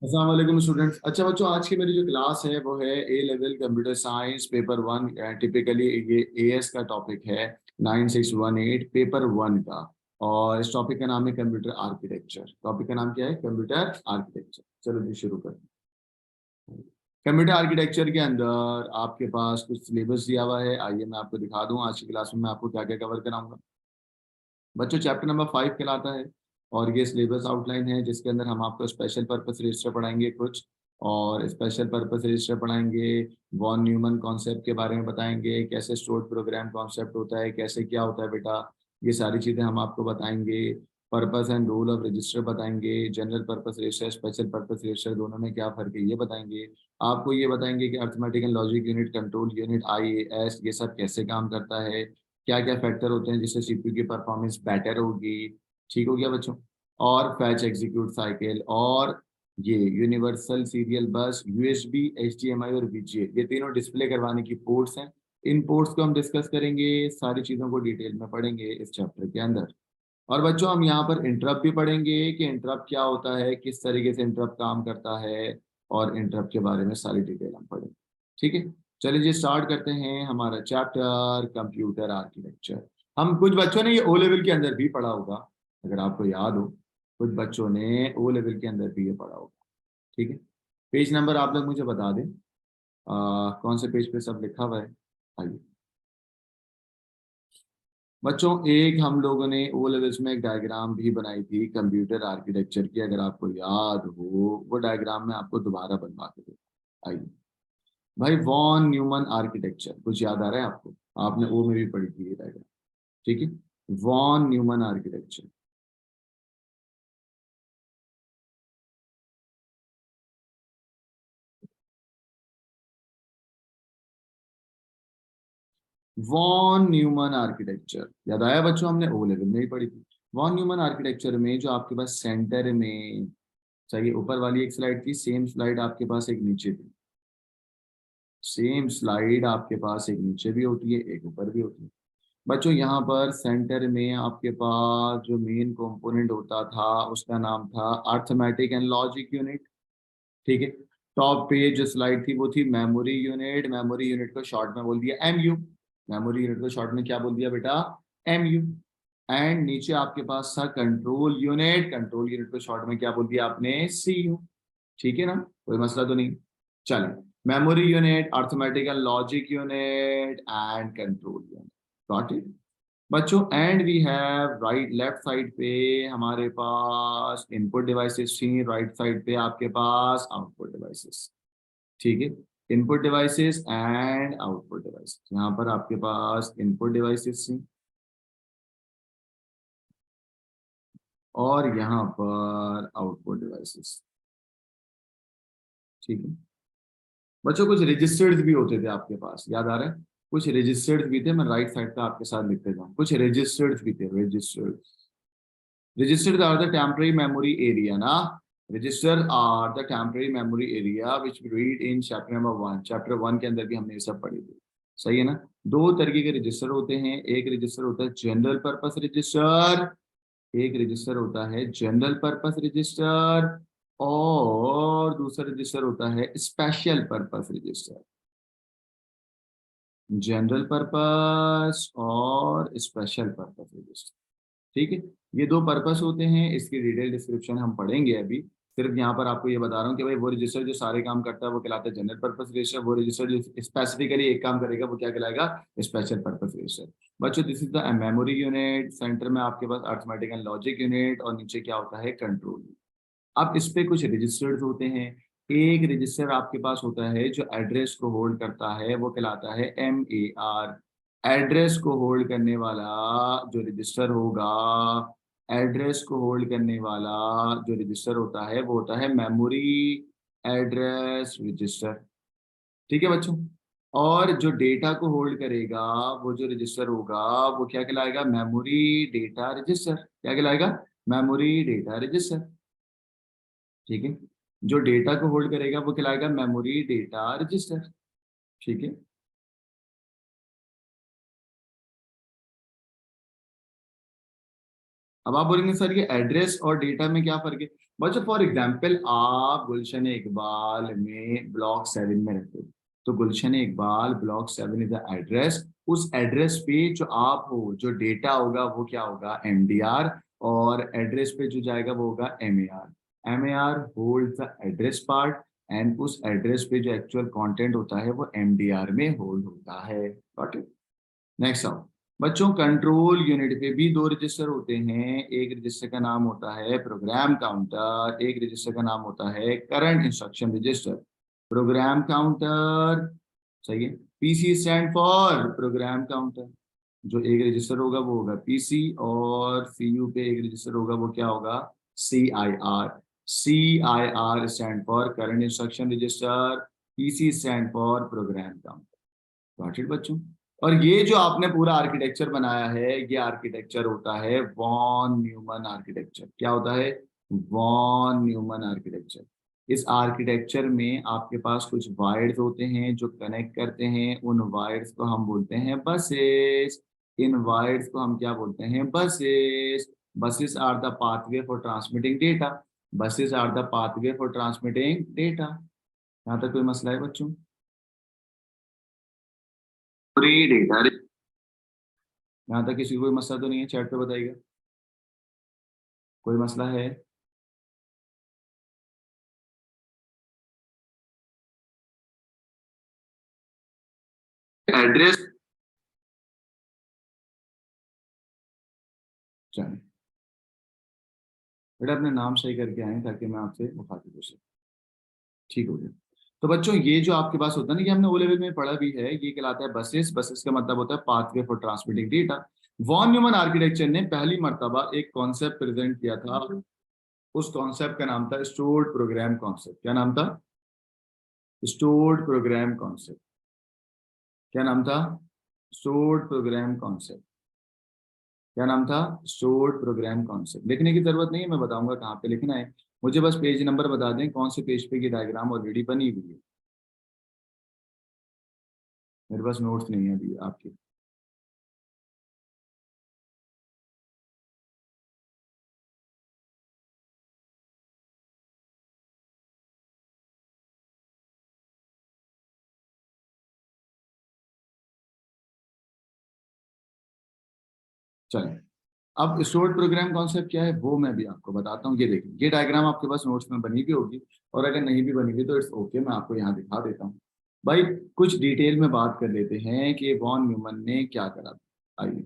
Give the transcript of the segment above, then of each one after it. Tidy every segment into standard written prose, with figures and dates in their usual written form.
अस्सलाम वालेकुम स्टूडेंट्स। अच्छा बच्चों, आज की मेरी जो क्लास है वो है A level computer science paper one. Typically ये एएस का टॉपिक है, 9618 पेपर वन का। और इस टॉपिक का नाम है कंप्यूटर आर्किटेक्चर। टॉपिक का नाम क्या है? Computer architecture. चलो जी शुरू करते हैं। कंप्यूटर आर्किटेक्चर के अंदर आपके पास कुछ सिलेबस दिया हुआ है। आइए मैं आपको दिखा दूं आज की क्लास में मैं आपको क्या क्या कवर कराऊंगा। बच्चों चैप्टर नंबर 5 कहलाता है और ये सिलेबस आउटलाइन है जिसके अंदर हम आपको स्पेशल पर्पस रजिस्टर पढ़ाएंगे कुछ, और स्पेशल पर्पस रजिस्टर पढ़ाएंगे। वॉन न्यूमन कॉन्सेप्ट के बारे में बताएंगे, कैसे स्टोर्ड प्रोग्राम कॉन्सेप्ट होता है, कैसे क्या होता है बेटा, ये सारी चीज़ें हम आपको बताएंगे। Purpose and role of register बताएंगे। General purpose register special purpose register दोनों में क्या फर्क है ये बताएंगे। आपको ये बताएंगे कि arithmetic and logic unit, control unit, IAS ये सब कैसे काम करता है, क्या क्या फैक्टर होते हैं जिससे सीपीयू की परफॉर्मेंस बेटर होगी। ठीक हो गया बच्चों। और फैच एग्जीक्यूट साइकिल, और ये यूनिवर्सल सीरियल बस, यूएसबी, एचडीएमआई और वीजीए, ये तीनों डिस्प्ले करवाने की पोर्ट्स हैं। इन पोर्ट्स को हम डिस्कस करेंगे, सारी चीज़ों को डिटेल में पढ़ेंगे इस चैप्टर के अंदर। और बच्चों हम यहाँ पर इंटरप्ट भी पढ़ेंगे कि इंटरप्ट क्या होता है, किस तरीके से इंटरप्ट काम करता है, और इंटरप्ट के बारे में सारी डिटेल हम पढ़ेंगे। ठीक है, चलिए जी स्टार्ट करते हैं हमारा चैप्टर कंप्यूटर आर्किटेक्चर। हम कुछ बच्चों ने ये ओ लेवल के अंदर भी पढ़ा होगा, अगर आपको याद हो। कुछ बच्चों ने ओ लेवल के अंदर भी ये पढ़ा होगा। ठीक है, पेज नंबर आप लोग मुझे बता दें, कौन से पेज पे सब लिखा हुआ है। आइए बच्चों, एक हम लोगों ने ओ लेवल्स में एक डायग्राम भी बनाई थी कंप्यूटर आर्किटेक्चर की, अगर आपको याद हो वो डायग्राम मैं आपको दोबारा बनवा के दूँ। आइए भाई, वॉन न्यूमन आर्किटेक्चर कुछ याद आ रहा है आपको? आपने ओ में भी पढ़ी थी ये डायग्राम। ठीक है, von Neumann architecture. Von Neumann architecture याद आया बच्चों? हमने ओ लेवल में ही पढ़ी थी। वॉन न्यूमन आर्किटेक्चर में जो आपके पास सेंटर में, चाहिए ऊपर वाली एक स्लाइड थी, सेम स्लाइड आपके पास एक नीचे थी। सेम स्लाइड आपके पास एक नीचे भी होती है, एक ऊपर भी होती है। बच्चों यहाँ पर सेंटर में आपके पास जो मेन कंपोनेंट होता था उसका नाम था अर्थमेटिक एंड लॉजिक यूनिट। ठीक है, टॉप पे जो स्लाइड थी वो थी मेमोरी यूनिट। मेमोरी यूनिट को शॉर्ट में बोल दिया एमयू। मेमोरी यूनिट को शॉर्ट में क्या बोल दिया बेटा? एमयू। एंड नीचे आपके पास था कंट्रोल यूनिट। कंट्रोल यूनिट को शॉर्ट में क्या बोल दिया आपने? सीयू। ठीक है ना, कोई मसला तो नहीं। चलिए, memory unit, arithmetic and logic unit and control unit. Got it बच्चों। And we have right left side पे हमारे पास इनपुट डिवाइसेस थी, राइट साइड पे आपके पास आउटपुट डिवाइसेस। ठीक है, input devices and output devices. यहाँ पर आपके पास इनपुट डिवाइसेस थी और यहाँ पर आउटपुट डिवाइसेस। ठीक है बच्चों, कुछ रजिस्टर्ड भी होते थे आपके पास, याद आ रहा है? कुछ रजिस्टर्ड भी थे, मैं राइट साइड का आपके साथ लिखते जाऊँ। कुछ रजिस्टर्ड भी थे, registered. Registers are the temporary memory area ना। Registers are the temporary memory area which we read in chapter number 1। Chapter 1 के अंदर भी हमने ये सब पढ़ी थी। सही है ना। दो तरीके के रजिस्टर होते हैं, एक रजिस्टर होता है जनरल पर्पस रजिस्टर, एक रजिस्टर होता है जनरल पर्पस रजिस्टर, और दूसरा रजिस्टर होता है special purpose register. General purpose और स्पेशल पर्पस रजिस्टर। ठीक है, ये दो पर्पस होते हैं, इसकी डिटेल डिस्क्रिप्शन हम पढ़ेंगे अभी। सिर्फ यहाँ पर आपको ये बता रहा हूँ कि भाई वो रजिस्टर जो सारे काम करता है वो कहलाता है जनरल पर्पस रजिस्टर, वो रजिस्टर जो स्पेसिफिकली एक काम करेगा वो क्या कहलाएगा? Special purpose register. बच्चों this is the memory unit, centre में आपके पास अर्थमेटिक एंड लॉजिक यूनिट, और नीचे क्या होता है? कंट्रोल। अब इस पे कुछ रजिस्टर्स होते हैं। एक रजिस्टर आपके पास होता है जो एड्रेस को होल्ड करता है, वो कहलाता है MAR। एड्रेस को होल्ड करने वाला जो रजिस्टर होगा, एड्रेस को होल्ड करने वाला जो रजिस्टर होता है वो होता है मेमोरी एड्रेस रजिस्टर। ठीक है बच्चों। और जो डेटा को होल्ड करेगा वो जो रजिस्टर होगा वो क्या कहलाएगा? Memory data register. क्या कहलाएगा? Memory data register. ठीक है, जो डेटा को होल्ड करेगा वो कहलाएगा मेमोरी डेटा रजिस्टर। ठीक है, अब आप बोलेंगे सर ये एड्रेस और डेटा में क्या फर्क है? बच्चों फॉर एग्जाम्पल आप गुलशन इकबाल में ब्लॉक 7 में रहते हो, तो Gulshan Iqbal block 7 is the address. उस एड्रेस पे जो आप हो, जो डेटा होगा वो क्या होगा? एमडीआर। और एड्रेस पे जो जाएगा वो होगा MAR. MAR hold the address part, and उस एड्रेस पे जो एक्चुअल कंटेंट होता है वो एमडीआर में होल्ड होता है। Got it? नेक्स्ट आओ बच्चों, कंट्रोल यूनिट पे भी दो रजिस्टर होते हैं। एक रजिस्टर का नाम होता है प्रोग्राम काउंटर, एक रजिस्टर का नाम होता है current instruction register. Program counter, सही है। PC stand for program counter. जो एक रजिस्टर होगा वो होगा पीसी, और सीयू पे एक रजिस्टर होगा वो क्या होगा? C I R. C I R stand for current instruction register, PC stand for program counter. Got it बच्चों? और ये जो आपने पूरा आर्किटेक्चर बनाया है, ये आर्किटेक्चर होता है वॉन न्यूमन आर्किटेक्चर। क्या होता है? Von Neumann architecture. इस आर्किटेक्चर में आपके पास कुछ वायर्स होते हैं जो कनेक्ट करते हैं, उन वायर्स को हम बोलते हैं बसेस। इन वायर्स को हम क्या बोलते हैं? Buses. Buses are the pathway for transmitting data. Buses are the pathway for transmitting data. यहाँ तक कोई मसला है बच्चों? Free data. यहाँ तक किसी को कोई मसला तो नहीं है? चैट पे बताइएगा, कोई मसला है? एड्रेस, चलिए बेटा अपने नाम सही करके आए ताकि मैं आपसे मुखातिब हो सकूं। ठीक हो गया। तो बच्चों ये जो आपके पास होता है ना, ये हमने ओ लेवल में पढ़ा भी है, ये कहलाता है बसेस। बसेस का मतलब होता है pathway for transmitting data. Von Neumann architecture ने पहली मर्तबा एक कॉन्सेप्ट प्रेजेंट किया था। उस कॉन्सेप्ट का नाम था स्टोर्ड प्रोग्राम कॉन्सेप्ट। क्या नाम था? Stored program concept. क्या नाम था? Stored program concept. क्या नाम था? Stored program concept. लिखने की जरूरत नहीं है, मैं बताऊंगा कहाँ पे लिखना है। मुझे बस पेज नंबर बता दें कौन से पेज पे ये डायग्राम ऑलरेडी बनी हुई है। मेरे पास नोट्स नहीं है अभी आपके। चलें, अब स्टोर्ड प्रोग्राम कॉन्सेप्ट क्या है वो मैं भी आपको बताता हूँ। ये देखिए, ये डायग्राम आपके पास नोट्स में बनी भी होगी, और अगर नहीं भी बनी हुई तो इट्स ओके, मैं आपको यहाँ दिखा देता हूँ। भाई कुछ डिटेल में बात कर लेते हैं कि वॉन न्यूमन ने क्या करा। आइए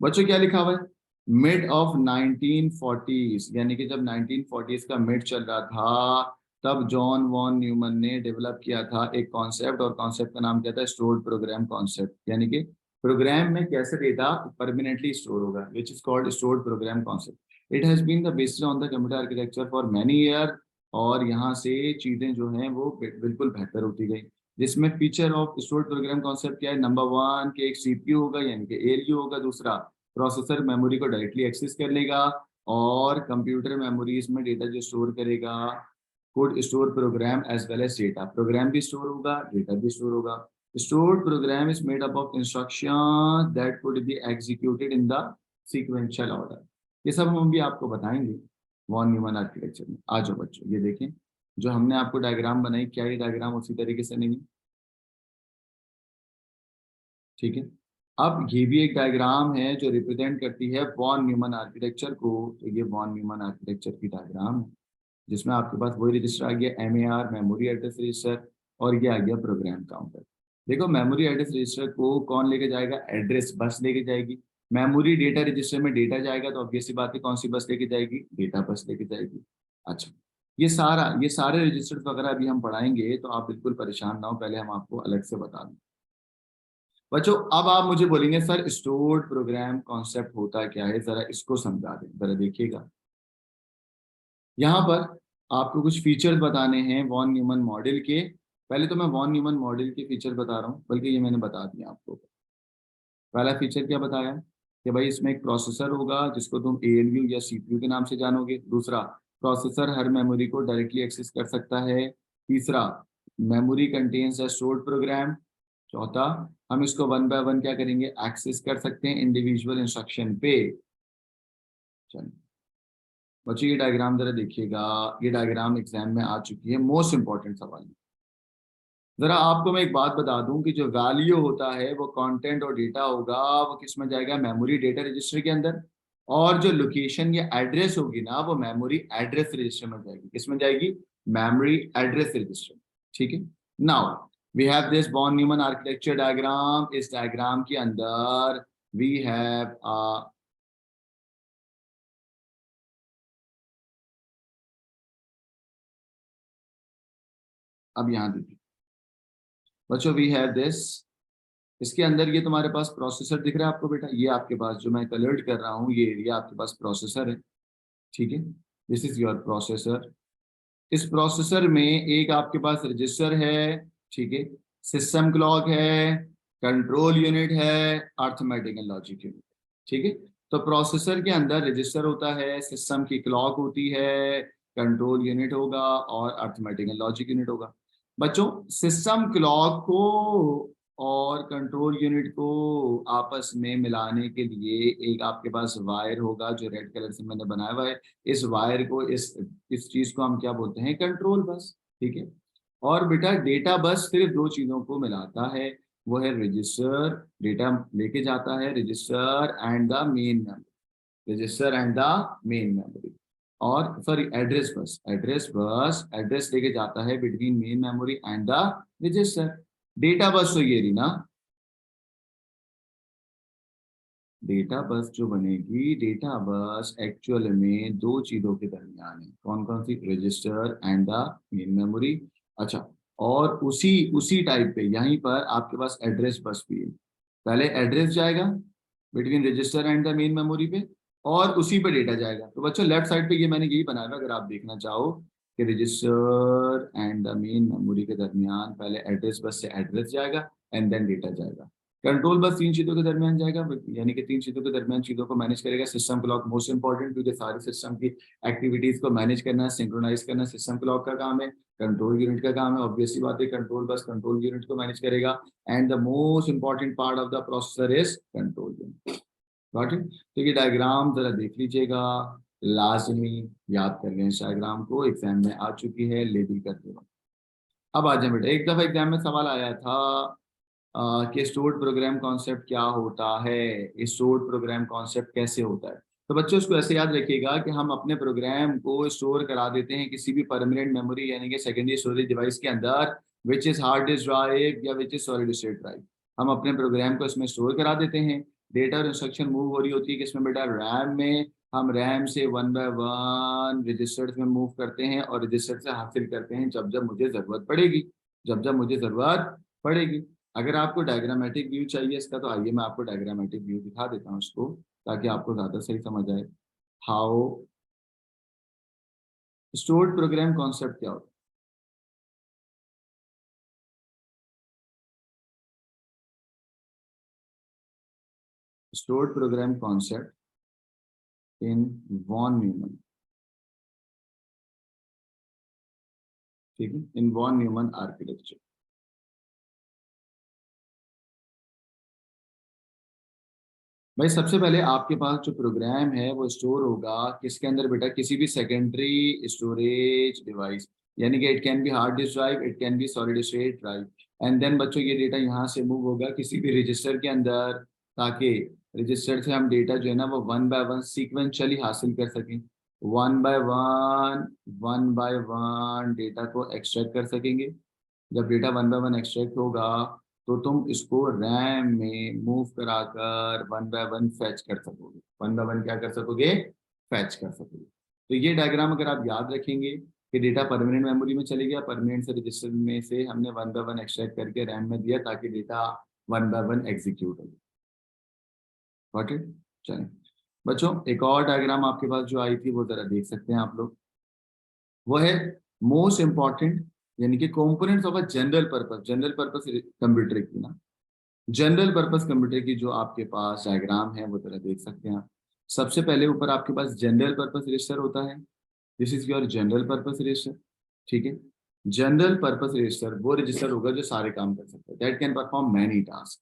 बच्चों, क्या लिखा हुआ है? मिड ऑफ 1940s, यानी कि जब 1940s का मिड चल रहा था, तब जॉन वॉन न्यूमन ने डेवलप किया था एक कॉन्सेप्ट, और कॉन्सेप्ट का नाम क्या था? Stored program concept. यानी कि प्रोग्राम में कैसे डेटा परमानेंटली स्टोर होगा, which is called stored program concept. It has been the basis on the computer architecture for many year. और यहाँ से चीजें जो हैं वो बिल्कुल बेहतर होती गई। जिसमें feature of stored program concept क्या है? नंबर वन के एक सीपीयू होगा, यानी कि एएलयू होगा। दूसरा, प्रोसेसर मेमोरी को डायरेक्टली एक्सेस कर लेगा, और कंप्यूटर मेमोरीज में डेटा जो स्टोर करेगा could store program as well as data। Program भी स्टोर होगा, डेटा भी स्टोर होगा। stored program is made up of instructions that could be executed in the sequential order। ये सब हम भी आपको बताएंगे वॉन न्यूमन आर्किटेक्चर में। आ जाओ बच्चों, ये देखें जो हमने आपको डायग्राम बनाई, क्या ये डायग्राम उसी तरीके से नहीं? ठीक है। अब ये भी एक डायग्राम है जो रिप्रेजेंट करती है वॉन न्यूमन आर्किटेक्चर को। तो ये वॉन न्यूमन आर्किटेक्चर की डायग्राम है, जिसमें आपके पास वही रजिस्टर आ गया एमएआर, मेमोरी एड्रेस रजिस्टर, और ये आ गया प्रोग्राम काउंटर। देखो मेमोरी एड्रेस रजिस्टर को कौन लेके जाएगा? एड्रेस बस लेके जाएगी। मेमोरी डेटा रजिस्टर में डेटा जाएगा, तो ऑब्वियस सी बात है कौन सी बस लेके जाएगी? डेटा बस लेके जाएगी। अच्छा, ये सारे रजिस्टर्स वगैरह अभी हम पढ़ाएंगे, तो आप बिल्कुल परेशान ना हो, पहले हम आपको अलग से बता दें। बच्चों अब आप मुझे बोलेंगे सर स्टोर्ड प्रोग्राम कॉन्सेप्ट होता क्या है, जरा इसको समझा दें। जरा देखिएगा, यहाँ पर आपको कुछ फीचर्स बताने हैं वॉन न्यूमन मॉडल के। पहले तो मैं वॉन न्यूमन मॉडल के फीचर बता रहा हूँ, बल्कि ये मैंने बता दिया आपको। पहला फीचर क्या बताया कि भाई इसमें एक प्रोसेसर होगा जिसको तुम एएलयू या सीपीयू के नाम से जानोगे। दूसरा, प्रोसेसर हर मेमोरी को डायरेक्टली एक्सेस कर सकता है। तीसरा, memory contains a stored program. चौथा, हम इसको वन बाय वन क्या करेंगे, एक्सेस कर सकते हैं इंडिविजुअल इंस्ट्रक्शन पे। चलिए बच्चों ये डायग्राम जरा देखिएगा, ये डायग्राम एग्जाम में आ चुकी है, मोस्ट इंपॉर्टेंट सवाल। जरा आपको मैं एक बात बता दूं कि जो वैल्यू होता है वो कंटेंट और डेटा होगा, वो किस में जाएगा, मेमोरी डेटा रजिस्टर के अंदर। और जो लोकेशन या एड्रेस होगी ना, वो मेमोरी एड्रेस रजिस्टर में जाएगी। किस में जाएगी, मेमोरी एड्रेस रजिस्टर। ठीक है। Now we have this von Neumann architecture diagram. इस डायग्राम के अंदर वी हैव अब यहां देखिए बच्चों, वी हैव दिस। इसके अंदर ये तुम्हारे पास प्रोसेसर दिख रहा है आपको बेटा, ये आपके पास जो मैं कलर्ड कर रहा हूँ ये एरिया आपके पास प्रोसेसर है। ठीक है, दिस इज योर प्रोसेसर। इस प्रोसेसर में एक आपके पास रजिस्टर है। ठीक है, सिस्टम क्लॉक है, कंट्रोल यूनिट है, अर्थमेटिक एंड लॉजिक यूनिट। ठीक है, तो प्रोसेसर के अंदर रजिस्टर होता है, सिस्टम की क्लॉक होती है, कंट्रोल यूनिट होगा और अर्थमेटिक एंड लॉजिक यूनिट होगा। बच्चों सिस्टम क्लॉक को और कंट्रोल यूनिट को आपस में मिलाने के लिए एक आपके पास वायर होगा जो रेड कलर से मैंने बनाया हुआ है। इस वायर को, इस चीज को हम क्या बोलते हैं, कंट्रोल बस। ठीक है, और बेटा डेटा बस सिर्फ दो चीजों को मिलाता है, वो है रजिस्टर, डेटा लेके जाता है register and the main memory, register and the main memory. और सॉरी एड्रेस बस, एड्रेस लेके जाता है between main memory and the register. Data bus तो ये रही ना, डेटा बस जो बनेगी, डेटा बस एक्चुअल में दो चीजों के दरमियान है, कौन कौन सी, register and the main memory. अच्छा, और उसी उसी टाइप पे यहीं पर आपके पास एड्रेस बस भी है। पहले एड्रेस जाएगा between register and the main memory पे, और उसी पे डेटा जाएगा। तो बच्चों लेफ्ट साइड पे ये मैंने यही बनाया है, अगर आप देखना चाहो कि register and the main memory के दरमियान पहले एड्रेस बस से एड्रेस जाएगा एंड देन डेटा जाएगा। कंट्रोल बस तीन चीजों के दरमियान जाएगा, यानी कि तीन चीजों के दरमियान चीजों को मैनेज करेगा। सिस्टम क्लॉक मोस्ट इंपॉर्टेंट, क्योंकि सारे सिस्टम की एक्टिविटीज को मैनेज करना, सिंक्रोनाइज करना सिस्टम क्लॉक का काम है, कंट्रोल यूनिट का काम है। ऑब्वियसली बात है, कंट्रोल बस कंट्रोल यूनिट को मैनेज करेगा and the most important part of the processor is control unit. Got it. तो ये डायग्राम जरा देख लीजिएगा, लाजमी याद कर लें, इस डायग्राम को एग्जाम में आ चुकी है, लेबल करते वक्त। अब आ जाए बेटा, एक दफा एग्जाम में सवाल आया था कि स्टोर्ड प्रोग्राम कॉन्सेप्ट क्या होता है, स्टोर्ड प्रोग्राम कॉन्सेप्ट कैसे होता है। तो बच्चों इसको ऐसे याद रखिएगा कि हम अपने प्रोग्राम को स्टोर करा देते हैं किसी भी परमानेंट मेमोरी यानी कि सेकेंडरी स्टोरेज डिवाइस के अंदर, which is hard disk drive या which is solid state drive. हम अपने प्रोग्राम को इसमें स्टोर करा देते हैं। डेटा और इंस्ट्रक्शन मूव हो रही होती है किसमें बेटा, रैम में। हम रैम से वन बाय वन रजिस्टर्स में मूव करते हैं और रजिस्टर से हासिल करते हैं जब जब मुझे जरूरत पड़ेगी, जब जब मुझे जरूरत पड़ेगी। अगर आपको डायग्रामेटिक व्यू चाहिए इसका, तो आइए मैं आपको डायग्रामेटिक व्यू दिखा देता हूँ इसको, ताकि आपको ज्यादा सही समझ आए। हाउ स्टोर्ड प्रोग्राम कॉन्सेप्ट क्या होता है, stored program concept in von Neumann. ठीक है, इन वॉन न्यूमन आर्किटेक्चर। भाई सबसे पहले आपके पास जो प्रोग्राम है वो स्टोर होगा किसके अंदर बेटा, किसी भी सेकेंडरी स्टोरेज डिवाइस, यानी कि it can be hard disk drive, it can be solid state drive. And then बच्चों ये डेटा यहाँ से मूव होगा किसी भी रजिस्टर के अंदर, ताकि रजिस्टर से हम डेटा जो है ना वो वन बाय वन सीक्वेंशियली हासिल कर सकें। वन बाय वन डेटा को एक्सट्रैक्ट कर सकेंगे। जब data one by one extract होगा तो तुम इसको रैम में मूव कराकर वन बाय वन फैच कर सकोगे, वन बाय वन क्या कर सकोगे, फैच कर सकोगे। तो ये डायग्राम अगर आप याद रखेंगे कि डेटा परमानेंट मेमोरी में चले गया, परमानेंट से रजिस्टर में से हमने वन बाय वन एक्सट्रैक्ट करके रैम में दिया ताकि data one by one execute हो। Got it. चलिए बच्चों एक और डायग्राम आपके पास जो आई थी वो जरा देख सकते हैं आप लोग, वो है मोस्ट इंपॉर्टेंट, यानी कि components of a general purpose computer की ना, जनरल पर्पस कंप्यूटर की जो आपके पास डायग्राम है वो जरा देख सकते हैं आप। सबसे पहले ऊपर आपके पास जनरल पर्पस रजिस्टर होता है, this is your general purpose register. ठीक है, जनरल पर्पस रजिस्टर वो रजिस्टर होगा जो सारे काम कर सकता है, that can perform many task.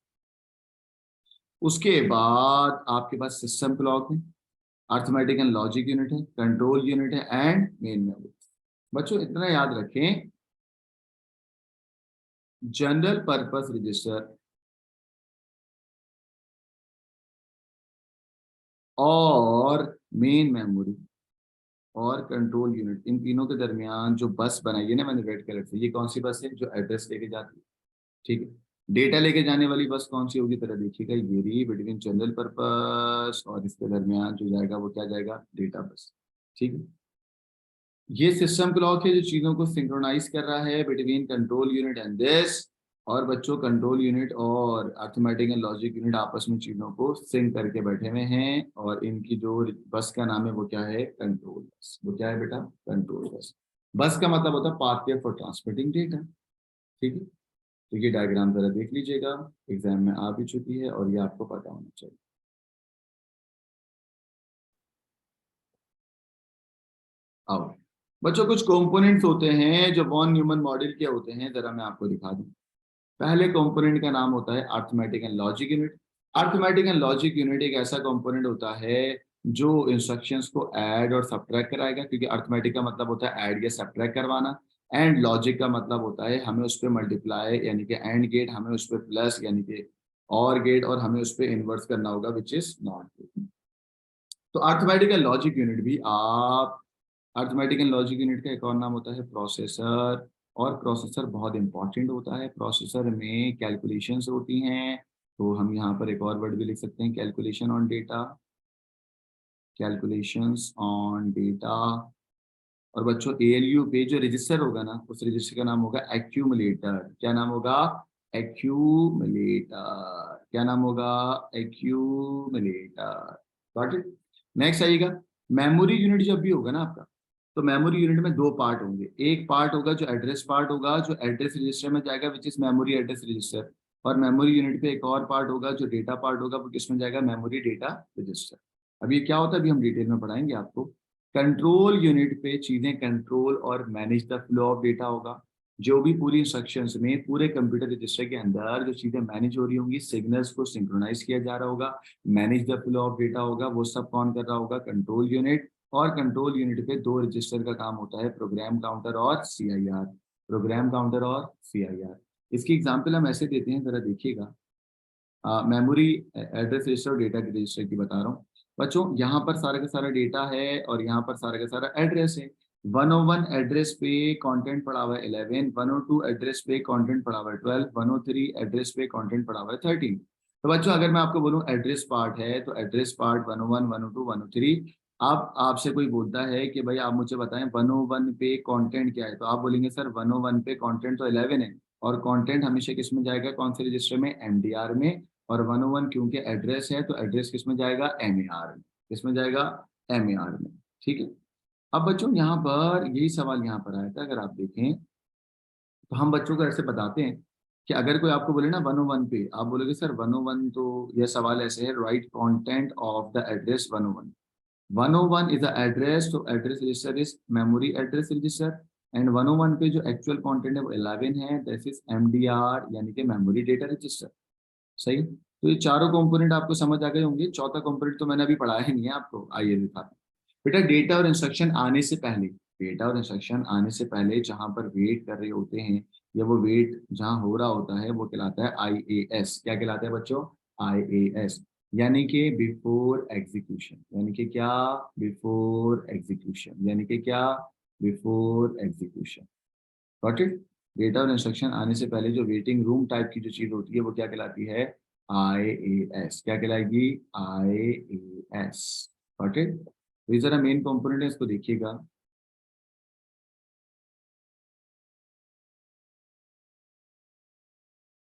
उसके बाद आपके पास सिस्टम क्लॉक है, अर्थमेटिक एंड लॉजिक यूनिट है, कंट्रोल यूनिट है एंड मेन मेमोरी। बच्चों इतना याद रखें, जनरल पर्पस रजिस्टर और मेन मेमोरी और कंट्रोल यूनिट, इन तीनों के दरमियान जो बस बनाई है ना मैंने रेड कलर से, ये कौन सी बस है? जो एड्रेस लेके जाती है, ठीक है। डेटा लेके जाने वाली बस कौन सी होगी? तरह देखिएगा, ये बिटवीन जनरल पर्पस और इसके दरमियान जो जाएगा वो क्या जाएगा? डेटा बस, ठीक है। ये सिस्टम क्लॉक है जो चीजों को सिंक्रोनाइज कर रहा है between control unit and this. और बच्चों कंट्रोल यूनिट और अर्थमेटिक एंड लॉजिक यूनिट आपस में चीजों को सिंक करके बैठे हुए हैं, और इनकी जो बस का नाम है वो क्या है? Control bus. वो क्या है बेटा? Control bus. बस का मतलब होता है पाथवे फॉर ट्रांसमिटिंग डेटा, ठीक है। तो ये डायग्राम जरा देख लीजिएगा, एग्जाम में आ भी चुकी है और ये आपको पता होना चाहिए। आओ बच्चों, कुछ कंपोनेंट्स होते हैं जो वॉन न्यूमन मॉडल के होते हैं, जरा मैं आपको दिखा दूं। पहले कंपोनेंट का नाम होता है arithmetic and logic unit. Arithmetic and logic unit एक ऐसा कंपोनेंट होता है जो इंस्ट्रक्शंस को ऐड और सब्ट्रैक्ट कराएगा, क्योंकि अर्थमेटिक का मतलब होता है ऐड या सब्ट्रैक्ट करवाना, एंड लॉजिक का मतलब होता है हमें उस पर मल्टीप्लाई यानी कि एंड गेट, हमें उस पर प्लस यानी कि और गेट, और हमें उस पर इन्वर्स करना होगा विच इज नॉट गेट। तो अर्थमेटिक एंड लॉजिक यूनिट भी आप, अर्थमेटिक एंड लॉजिक यूनिट का एक और नाम होता है प्रोसेसर। और प्रोसेसर बहुत इंपॉर्टेंट होता है, प्रोसेसर में कैलकुलेशंस होती हैं। तो हम यहाँ पर एक और वर्ड भी लिख सकते हैं, calculation on data, calculations on data. और बच्चों एएलयू पे जो रजिस्टर होगा ना, उस रजिस्टर का नाम होगा एक्यूमुलेटर। क्या नाम होगा? एक्यूमुलेटर। क्या नाम होगा? एक्यूमुलेटर। Got it. नेक्स्ट आइएगा, मेमोरी यूनिट जब भी होगा ना आपका, तो मेमोरी यूनिट में दो पार्ट होंगे। एक पार्ट होगा जो एड्रेस पार्ट होगा, जो एड्रेस रजिस्टर में जाएगा which is memory address register. और मेमोरी यूनिट पे एक और पार्ट होगा जो डेटा पार्ट होगा, वो किसमें जाएगा? Memory data register. अब ये क्या होता है अभी हम डिटेल में पढ़ाएंगे आपको। कंट्रोल यूनिट पे चीजें कंट्रोल और manage the flow of data होगा। जो भी पूरी इंस्ट्रक्शंस में पूरे कंप्यूटर रजिस्टर के अंदर जो चीजें मैनेज हो रही होंगी, सिग्नल्स को सिंक्रोनाइज किया जा रहा होगा, manage the flow of data होगा, वो सब कौन कर रहा होगा? Control unit. और कंट्रोल यूनिट पे दो रजिस्टर का काम होता है, प्रोग्राम काउंटर और सीआईआर। प्रोग्राम काउंटर और सीआईआर। इसकी एग्जांपल हम ऐसे देते हैं, जरा देखिएगा। मेमोरी एड्रेस रजिस्टर और डेटा के रजिस्टर की बता रहा हूँ। बच्चों यहाँ पर सारा का सारा डेटा है और यहाँ पर सारा का सारा एड्रेस है। 101 एड्रेस पे कंटेंट पड़ा हुआ है 11, 102 एड्रेस पे कंटेंट पड़ा हुआ है 12, 103 एड्रेस पे कंटेंट पड़ा हुआ है 13। तो बच्चों अगर मैं आपको बोलूँ एड्रेस पार्ट है, तो एड्रेस पार्ट 101, 102, 103। अब आपसे कोई बोलता है कि भाई आप मुझे बताएं 101 पे कंटेंट क्या है, तो आप बोलेंगे सर 101 पे कंटेंट तो 11 है, और कंटेंट हमेशा किस में जाएगा? कौन से रजिस्टर में? एमडीआर में। और 101 क्योंकि एड्रेस है, तो एड्रेस किस में जाएगा? एमएआर में। किस में जाएगा? एमएआर में, ठीक है। अब बच्चों यहाँ पर यही सवाल यहाँ पर आया था, अगर आप देखें तो हम बच्चों को ऐसे बताते हैं कि अगर कोई आपको बोले ना 101 पे, आप बोलोगे सर 101, तो यह सवाल ऐसे है, write content of the address 101। 101 is the address, तो address register is memory address register. And 101 पे जो एक्चुअल कंटेंट है वो 11 है, दैट इज एमडीआर यानी कि मेमोरी डेटा रजिस्टर। सही। तो ये चारों कंपोनेंट आपको समझ आ गए होंगे। चौथा कंपोनेंट तो मैंने अभी पढ़ाया ही नहीं है आपको, आइए दिखाते हैं। बेटा डेटा और इंस्ट्रक्शन आने से पहले, डेटा और इंस्ट्रक्शन आने से पहले जहां पर वेट कर रहे होते हैं, या वो वेट जहां हो रहा होता है, वो कहलाता है आईएएस। क्या कहलाता है बच्चों? आईएएस। यानी कि बिफोर एग्जीक्यूशन। यानी कि क्या? Before execution. यानी कि क्या? Before execution. Got it. Data और इंस्ट्रक्शन आने से पहले जो वेटिंग रूम टाइप की जो चीज होती है वो क्या कहलाती है? आईएएस। क्या कहलाएगी? आईएएस। Got it. तो ये जरा मेन कंपोनेंट है, इसको देखिएगा।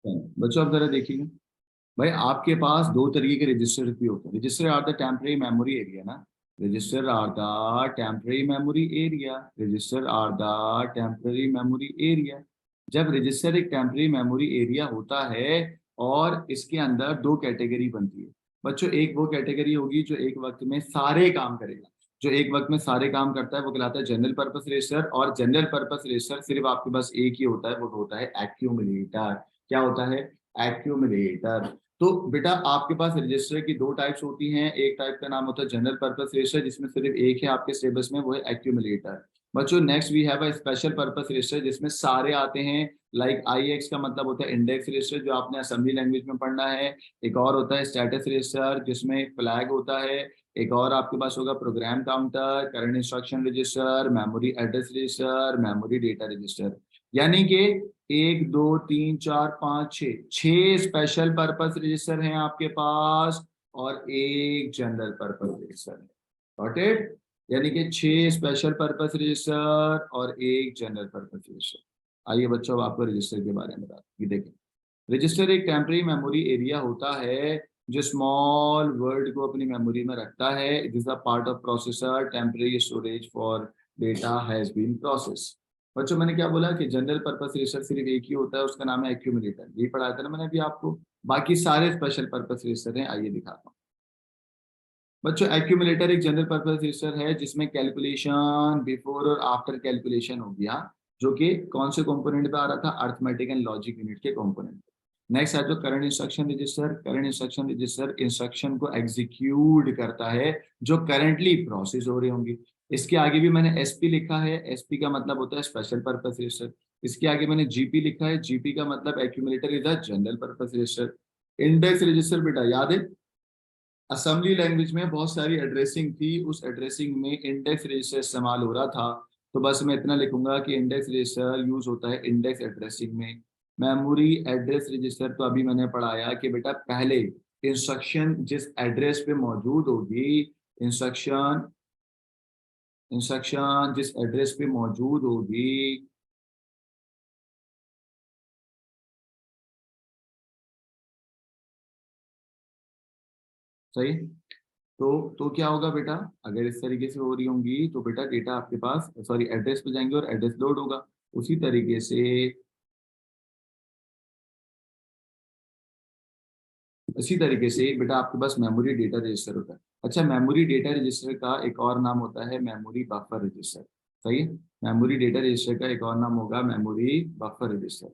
बच्चों आप जरा देखिएगा, भाई आपके पास दो तरीके के रजिस्टर भी होते हैं। Register are the temporary memory area ना, register are the temporary memory area, register are the temporary memory area. जब रजिस्टर एक टेम्पररी मेमोरी एरिया होता है, और इसके अंदर दो कैटेगरी बनती है बच्चों। एक वो कैटेगरी होगी जो एक वक्त में सारे काम करेगा, जो एक वक्त में सारे काम करता है, वो कहलाता है जनरल पर्पस रजिस्टर। और जनरल पर्पस रजिस्टर सिर्फ आपके पास एक ही होता है, वो होता है एक्यूमुलेटर। क्या होता है? एक्यूमुलेटर। तो बेटा आपके पास रजिस्टर की दो टाइप्स होती हैं। एक टाइप का नाम होता है जनरल पर्पस रजिस्टर, जिसमें सिर्फ एक है आपके सिलेबस में, वो है एक्यूमुलेटर। बच्चों next we have a special purpose register, जिसमें सारे आते हैं। लाइक IX का मतलब होता है इंडेक्स रजिस्टर, जो आपने असेंबली लैंग्वेज में पढ़ना है। एक और होता है स्टेटस रजिस्टर, जिसमें फ्लैग होता है। एक और आपके पास होगा program counter, current instruction register, memory address register, memory data register. यानी कि 1 2 3 4 5 6 स्पेशल पर्पस रजिस्टर हैं आपके पास, और एक जनरल पर्पस रजिस्टर है। Got it? यानी कि 6 स्पेशल पर्पस रजिस्टर और एक जनरल पर्पस रजिस्टर। आइए बच्चों, अब आपको रजिस्टर के बारे में बता देखें। रजिस्टर एक टेम्पररी मेमोरी एरिया होता है जो स्मॉल वर्ड को अपनी मेमोरी में रखता है। It is a part of processor temporary storage for data has been process. बच्चों मैंने क्या बोला कि जनरल पर्पस रजिस्टर सिर्फ एक ही होता है, उसका नाम है एक्यूमुलेटर। यही पढ़ाया था ना मैंने अभी आपको। बाकी सारे स्पेशल पर्पस रजिस्टर हैं, आइए दिखाता हूँ। बच्चों एक्यूमुलेटर एक जनरल पर्पस रजिस्टर है जिसमें कैलकुलेशन बिफोर और आफ्टर कैलकुलेशन हो गया, जो कि कौन से कंपोनेंट पे आ रहा था, अर्थमेटिक एंड लॉजिक यूनिट के कंपोनेंट। नेक्स्ट है जो current instruction register. Current instruction register instruction को एग्जीक्यूट करता है जो करंटली प्रोसेस हो रही होंगी। इसके आगे भी मैंने एसपी लिखा है। एसपी का मतलब होता है स्पेशल पर्पस रजिस्टर। इसके आगे मैंने जीपी लिखा है। जीपी का मतलब accumulator is a general purpose register. Index register बेटा याद है, असेंबली लैंग्वेज में बहुत सारी एड्रेसिंग थी, उस एड्रेसिंग में इंडेक्स रजिस्टर इस्तेमाल हो रहा था। तो बस मैं इतना लिखूंगा कि इंडेक्स रजिस्टर यूज होता है इंडेक्स एड्रेसिंग में। मेमोरी एड्रेस रजिस्टर तो अभी मैंने पढ़ाया कि बेटा पहले इंस्ट्रक्शन जिस एड्रेस पे मौजूद होगी, इंस्ट्रक्शन इंस्ट्रक्शन जिस एड्रेस पे मौजूद होगी, सही। तो क्या होगा बेटा, अगर इस तरीके से हो रही होंगी तो बेटा डेटा आपके पास, सॉरी एड्रेस पे जाएंगे और एड्रेस लोड होगा। उसी तरीके से इसी तरीके से बेटा आपके पास मेमोरी डेटा रजिस्टर होता है। अच्छा, मेमोरी डेटा रजिस्टर का एक और नाम होता है मेमोरी बफर रजिस्टर। सही है। मेमोरी डेटा रजिस्टर का एक और नाम होगा memory buffer register.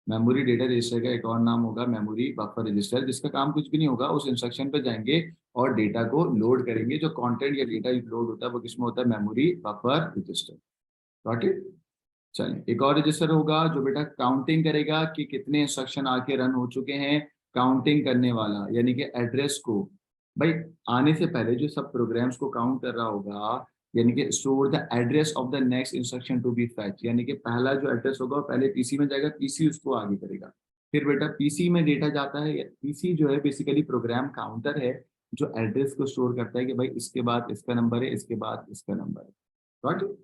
Memory data register का एक और नाम होगा मेमोरी बफर रजिस्टर, जिसका काम कुछ भी नहीं होगा, उस इंस्ट्रक्शन पे जाएंगे और डेटा को लोड करेंगे। जो कंटेंट या डेटा लोड होता है वो किसमें होता है, memory buffer register. Got it? चलिए, एक और रजिस्टर होगा जो बेटा काउंटिंग करेगा कि कितने इंस्ट्रक्शन आके रन हो चुके हैं। काउंटिंग करने वाला यानी कि एड्रेस को, भाई आने से पहले जो सब प्रोग्राम्स को काउंट कर रहा होगा, यानी कि store the address of the next instruction to be fetch, यानी कि पहला जो एड्रेस होगा वो पहले पीसी में जाएगा, पीसी उसको आगे करेगा। फिर बेटा पीसी में डेटा जाता है। पीसी जो है बेसिकली प्रोग्राम काउंटर है जो एड्रेस को स्टोर करता है कि भाई इसके बाद इसका नंबर है, इसके बाद इसका नंबर है। Got it?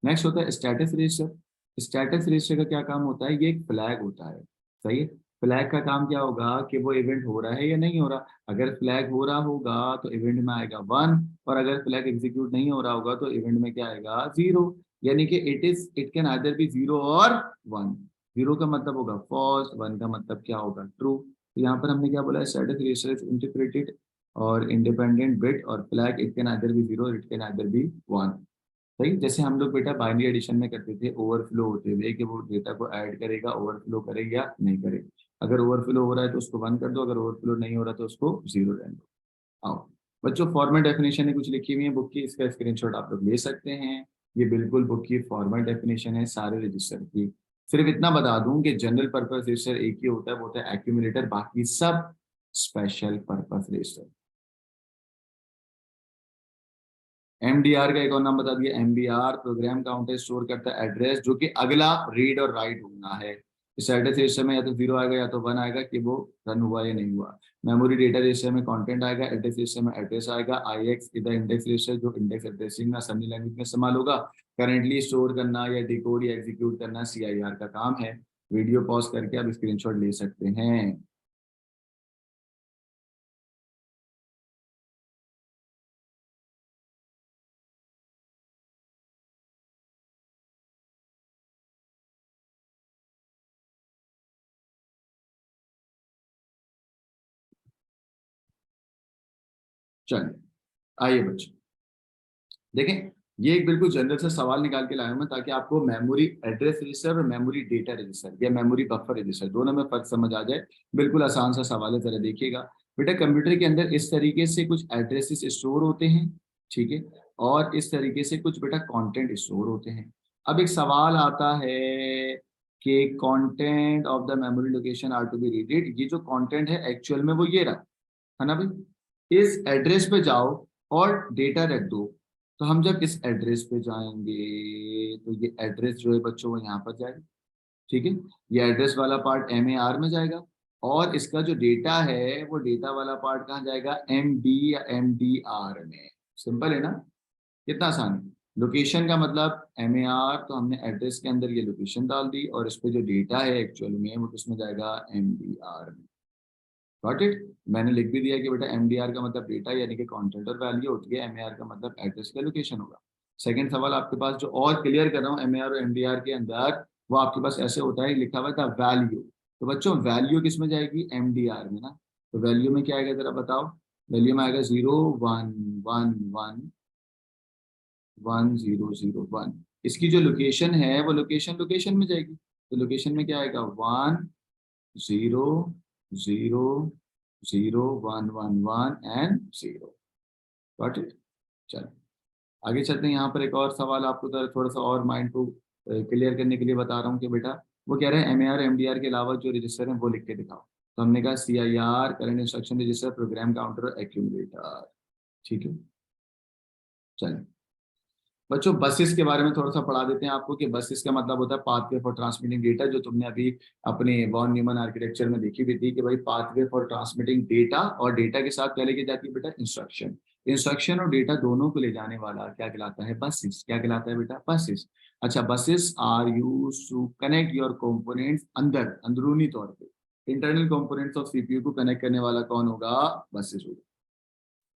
नेक्स्ट होता है स्टेटस रजिस्टर। स्टेटस रजिस्टर का क्या काम होता है, ये एक फ्लैग होता है। सही है। फ्लैग का काम क्या होगा कि वो इवेंट हो रहा है या नहीं हो रहा। अगर फ्लैग हो रहा होगा तो इवेंट में आएगा 1, और अगर फ्लैग एग्जीक्यूट नहीं हो रहा होगा तो इवेंट में क्या आएगा, 0। यानी कि इट कैन आइदर बी 0 और 1। 0 का मतलब होगा फॉल्स, 1 का मतलब क्या होगा, ट्रू। तो यहाँ पर हमने क्या बोला, स्टेटस रजिस्टर इज इंटीग्रेटेड और इंडिपेंडेंट बिट, और flag it can either be 0, it can either be 1। सही। जैसे हम लोग बेटा बाइनरी एडिशन में करते थे, ओवरफ्लो होते हुए कि वो डेटा को ऐड करेगा, ओवरफ्लो करेगा या नहीं करेगा। अगर ओवरफ्लो हो रहा है तो उसको 1 कर दो, अगर ओवरफ्लो नहीं हो रहा तो उसको 0 रहने दो। आओ बच्चों, फॉर्मेट डेफिनेशन है कुछ लिखी हुई है बुक की, इसका स्क्रीनशॉट आप लोग ले सकते हैं। ये बिल्कुल बुक की फॉर्मेट डेफिनेशन है सारे रजिस्टर की। सिर्फ इतना बता दूं कि जनरल पर्पस रजिस्टर एक ही होता है, वो होता है एक्यूमुलेटर, बाकी सब स्पेशल पर्पस रजिस्टर। एमडीआर का एक और नाम बता दिया। एमडीआर प्रोग्राम काउंटर स्टोर करता है एड्रेस जो कि अगला रीड और राइट होना है। इस एड्रेस रजिस्टर में या तो 0 आएगा या तो 1 आएगा कि वो रन हुआ या नहीं हुआ। मेमोरी डेटा रजिस्टर में कंटेंट आएगा, एड्रेस रजिस्टर में एड्रेस आएगा। IX इधर इंडेक्स रजिस्टर जो इंडेक्स एड्रेसिंग में असेंबली लैंग्वेज में इस्तेमाल होगा। करेंटली स्टोर करना या डिकोड या एग्जीक्यूट करना CIR का काम है। वीडियो पॉज करके आप स्क्रीनशॉट ले सकते हैं। चलिए, आइए बच्चों देखें। ये एक बिल्कुल जनरल सा सवाल निकाल के लाया हूं मैं, ताकि आपको मेमोरी एड्रेस रजिस्टर और मेमोरी डेटा रजिस्टर या मेमोरी बफर रजिस्टर दोनों में फर्क समझ आ जाए। बिल्कुल आसान सा सवाल है, जरा देखिएगा। बेटा कंप्यूटर के अंदर इस तरीके से कुछ एड्रेसेस स्टोर होते हैं, ठीक है, और इस तरीके से कुछ बेटा कंटेंट स्टोर होते हैं। अब एक सवाल आता है कि content of the memory location are to be readed. ये जो कंटेंट है एक्चुअल में वो ये रहा, है ना भाई। इस एड्रेस पे जाओ और डेटा रख दो। तो हम जब इस एड्रेस पे जाएंगे तो ये एड्रेस जो है बच्चों वो यहाँ पर जाएगा, ठीक है। ये एड्रेस वाला पार्ट MAR में जाएगा, और इसका जो डेटा है वो डेटा वाला पार्ट कहाँ जाएगा, MD या MDR में। सिंपल है ना, कितना आसान है। लोकेशन का मतलब MAR, तो हमने एड्रेस के अंदर ये लोकेशन डाल दी, और इस पे जो डेटा है एक्चुअल में वो किसमें जाएगा, MDR में। Got it. मैंने लिख भी दिया कि बेटा MDR का मतलब डेटा यानी कि कंटेंट और वैल्यू होती है, MAR का मतलब एड्रेस का लोकेशन होगा। सेकंड सवाल आपके पास जो और क्लियर कर रहा हूँ MAR और MDR के अंदर, वो आपके पास ऐसे होता है, लिखा हुआ था वैल्यू। तो बच्चों वैल्यू किस में जाएगी, MDR में ना। तो वैल्यू में क्या आएगा जरा बताओ। वैल्यू में आएगा 0 1 1 1 1 0 0 1। इसकी जो लोकेशन है वो लोकेशन लोकेशन में जाएगी। तो लोकेशन में क्या आएगा, 1 0 0 0 1 1 1 एंड 0। Got it. चलो आगे चलते हैं। यहाँ पर एक और सवाल आपको थोड़ा सा और माइंड को क्लियर करने के लिए बता रहा हूँ कि बेटा वो कह रहे हैं MAR MDR के अलावा जो रजिस्टर है वो लिख के दिखाओ। तो हमने कहा CIR current instruction register, program counter, accumulator, ठीक है। चलिए बच्चों बसेस के बारे में थोड़ा सा पढ़ा देते हैं आपको कि बसेस का मतलब होता है पाथवे फॉर ट्रांसमिटिंग डेटा, जो तुमने अभी अपने वॉन न्यूमन आर्किटेक्चर में देखी भी थी कि भाई पाथवे फॉर ट्रांसमिटिंग डेटा, और डेटा के साथ क्या लेके जाती है बेटा, इंस्ट्रक्शन। इंस्ट्रक्शन और डेटा दोनों को ले जाने वाला क्या कहलाता है, बसेस। क्या कहलाता है बेटा, बसेस। अच्छा, buses are use to connect your components, अंदरूनी तौर पे इंटरनल कंपोनेंट्स ऑफ CPU को कनेक्ट करने वाला कौन होगा, बसेस होगा।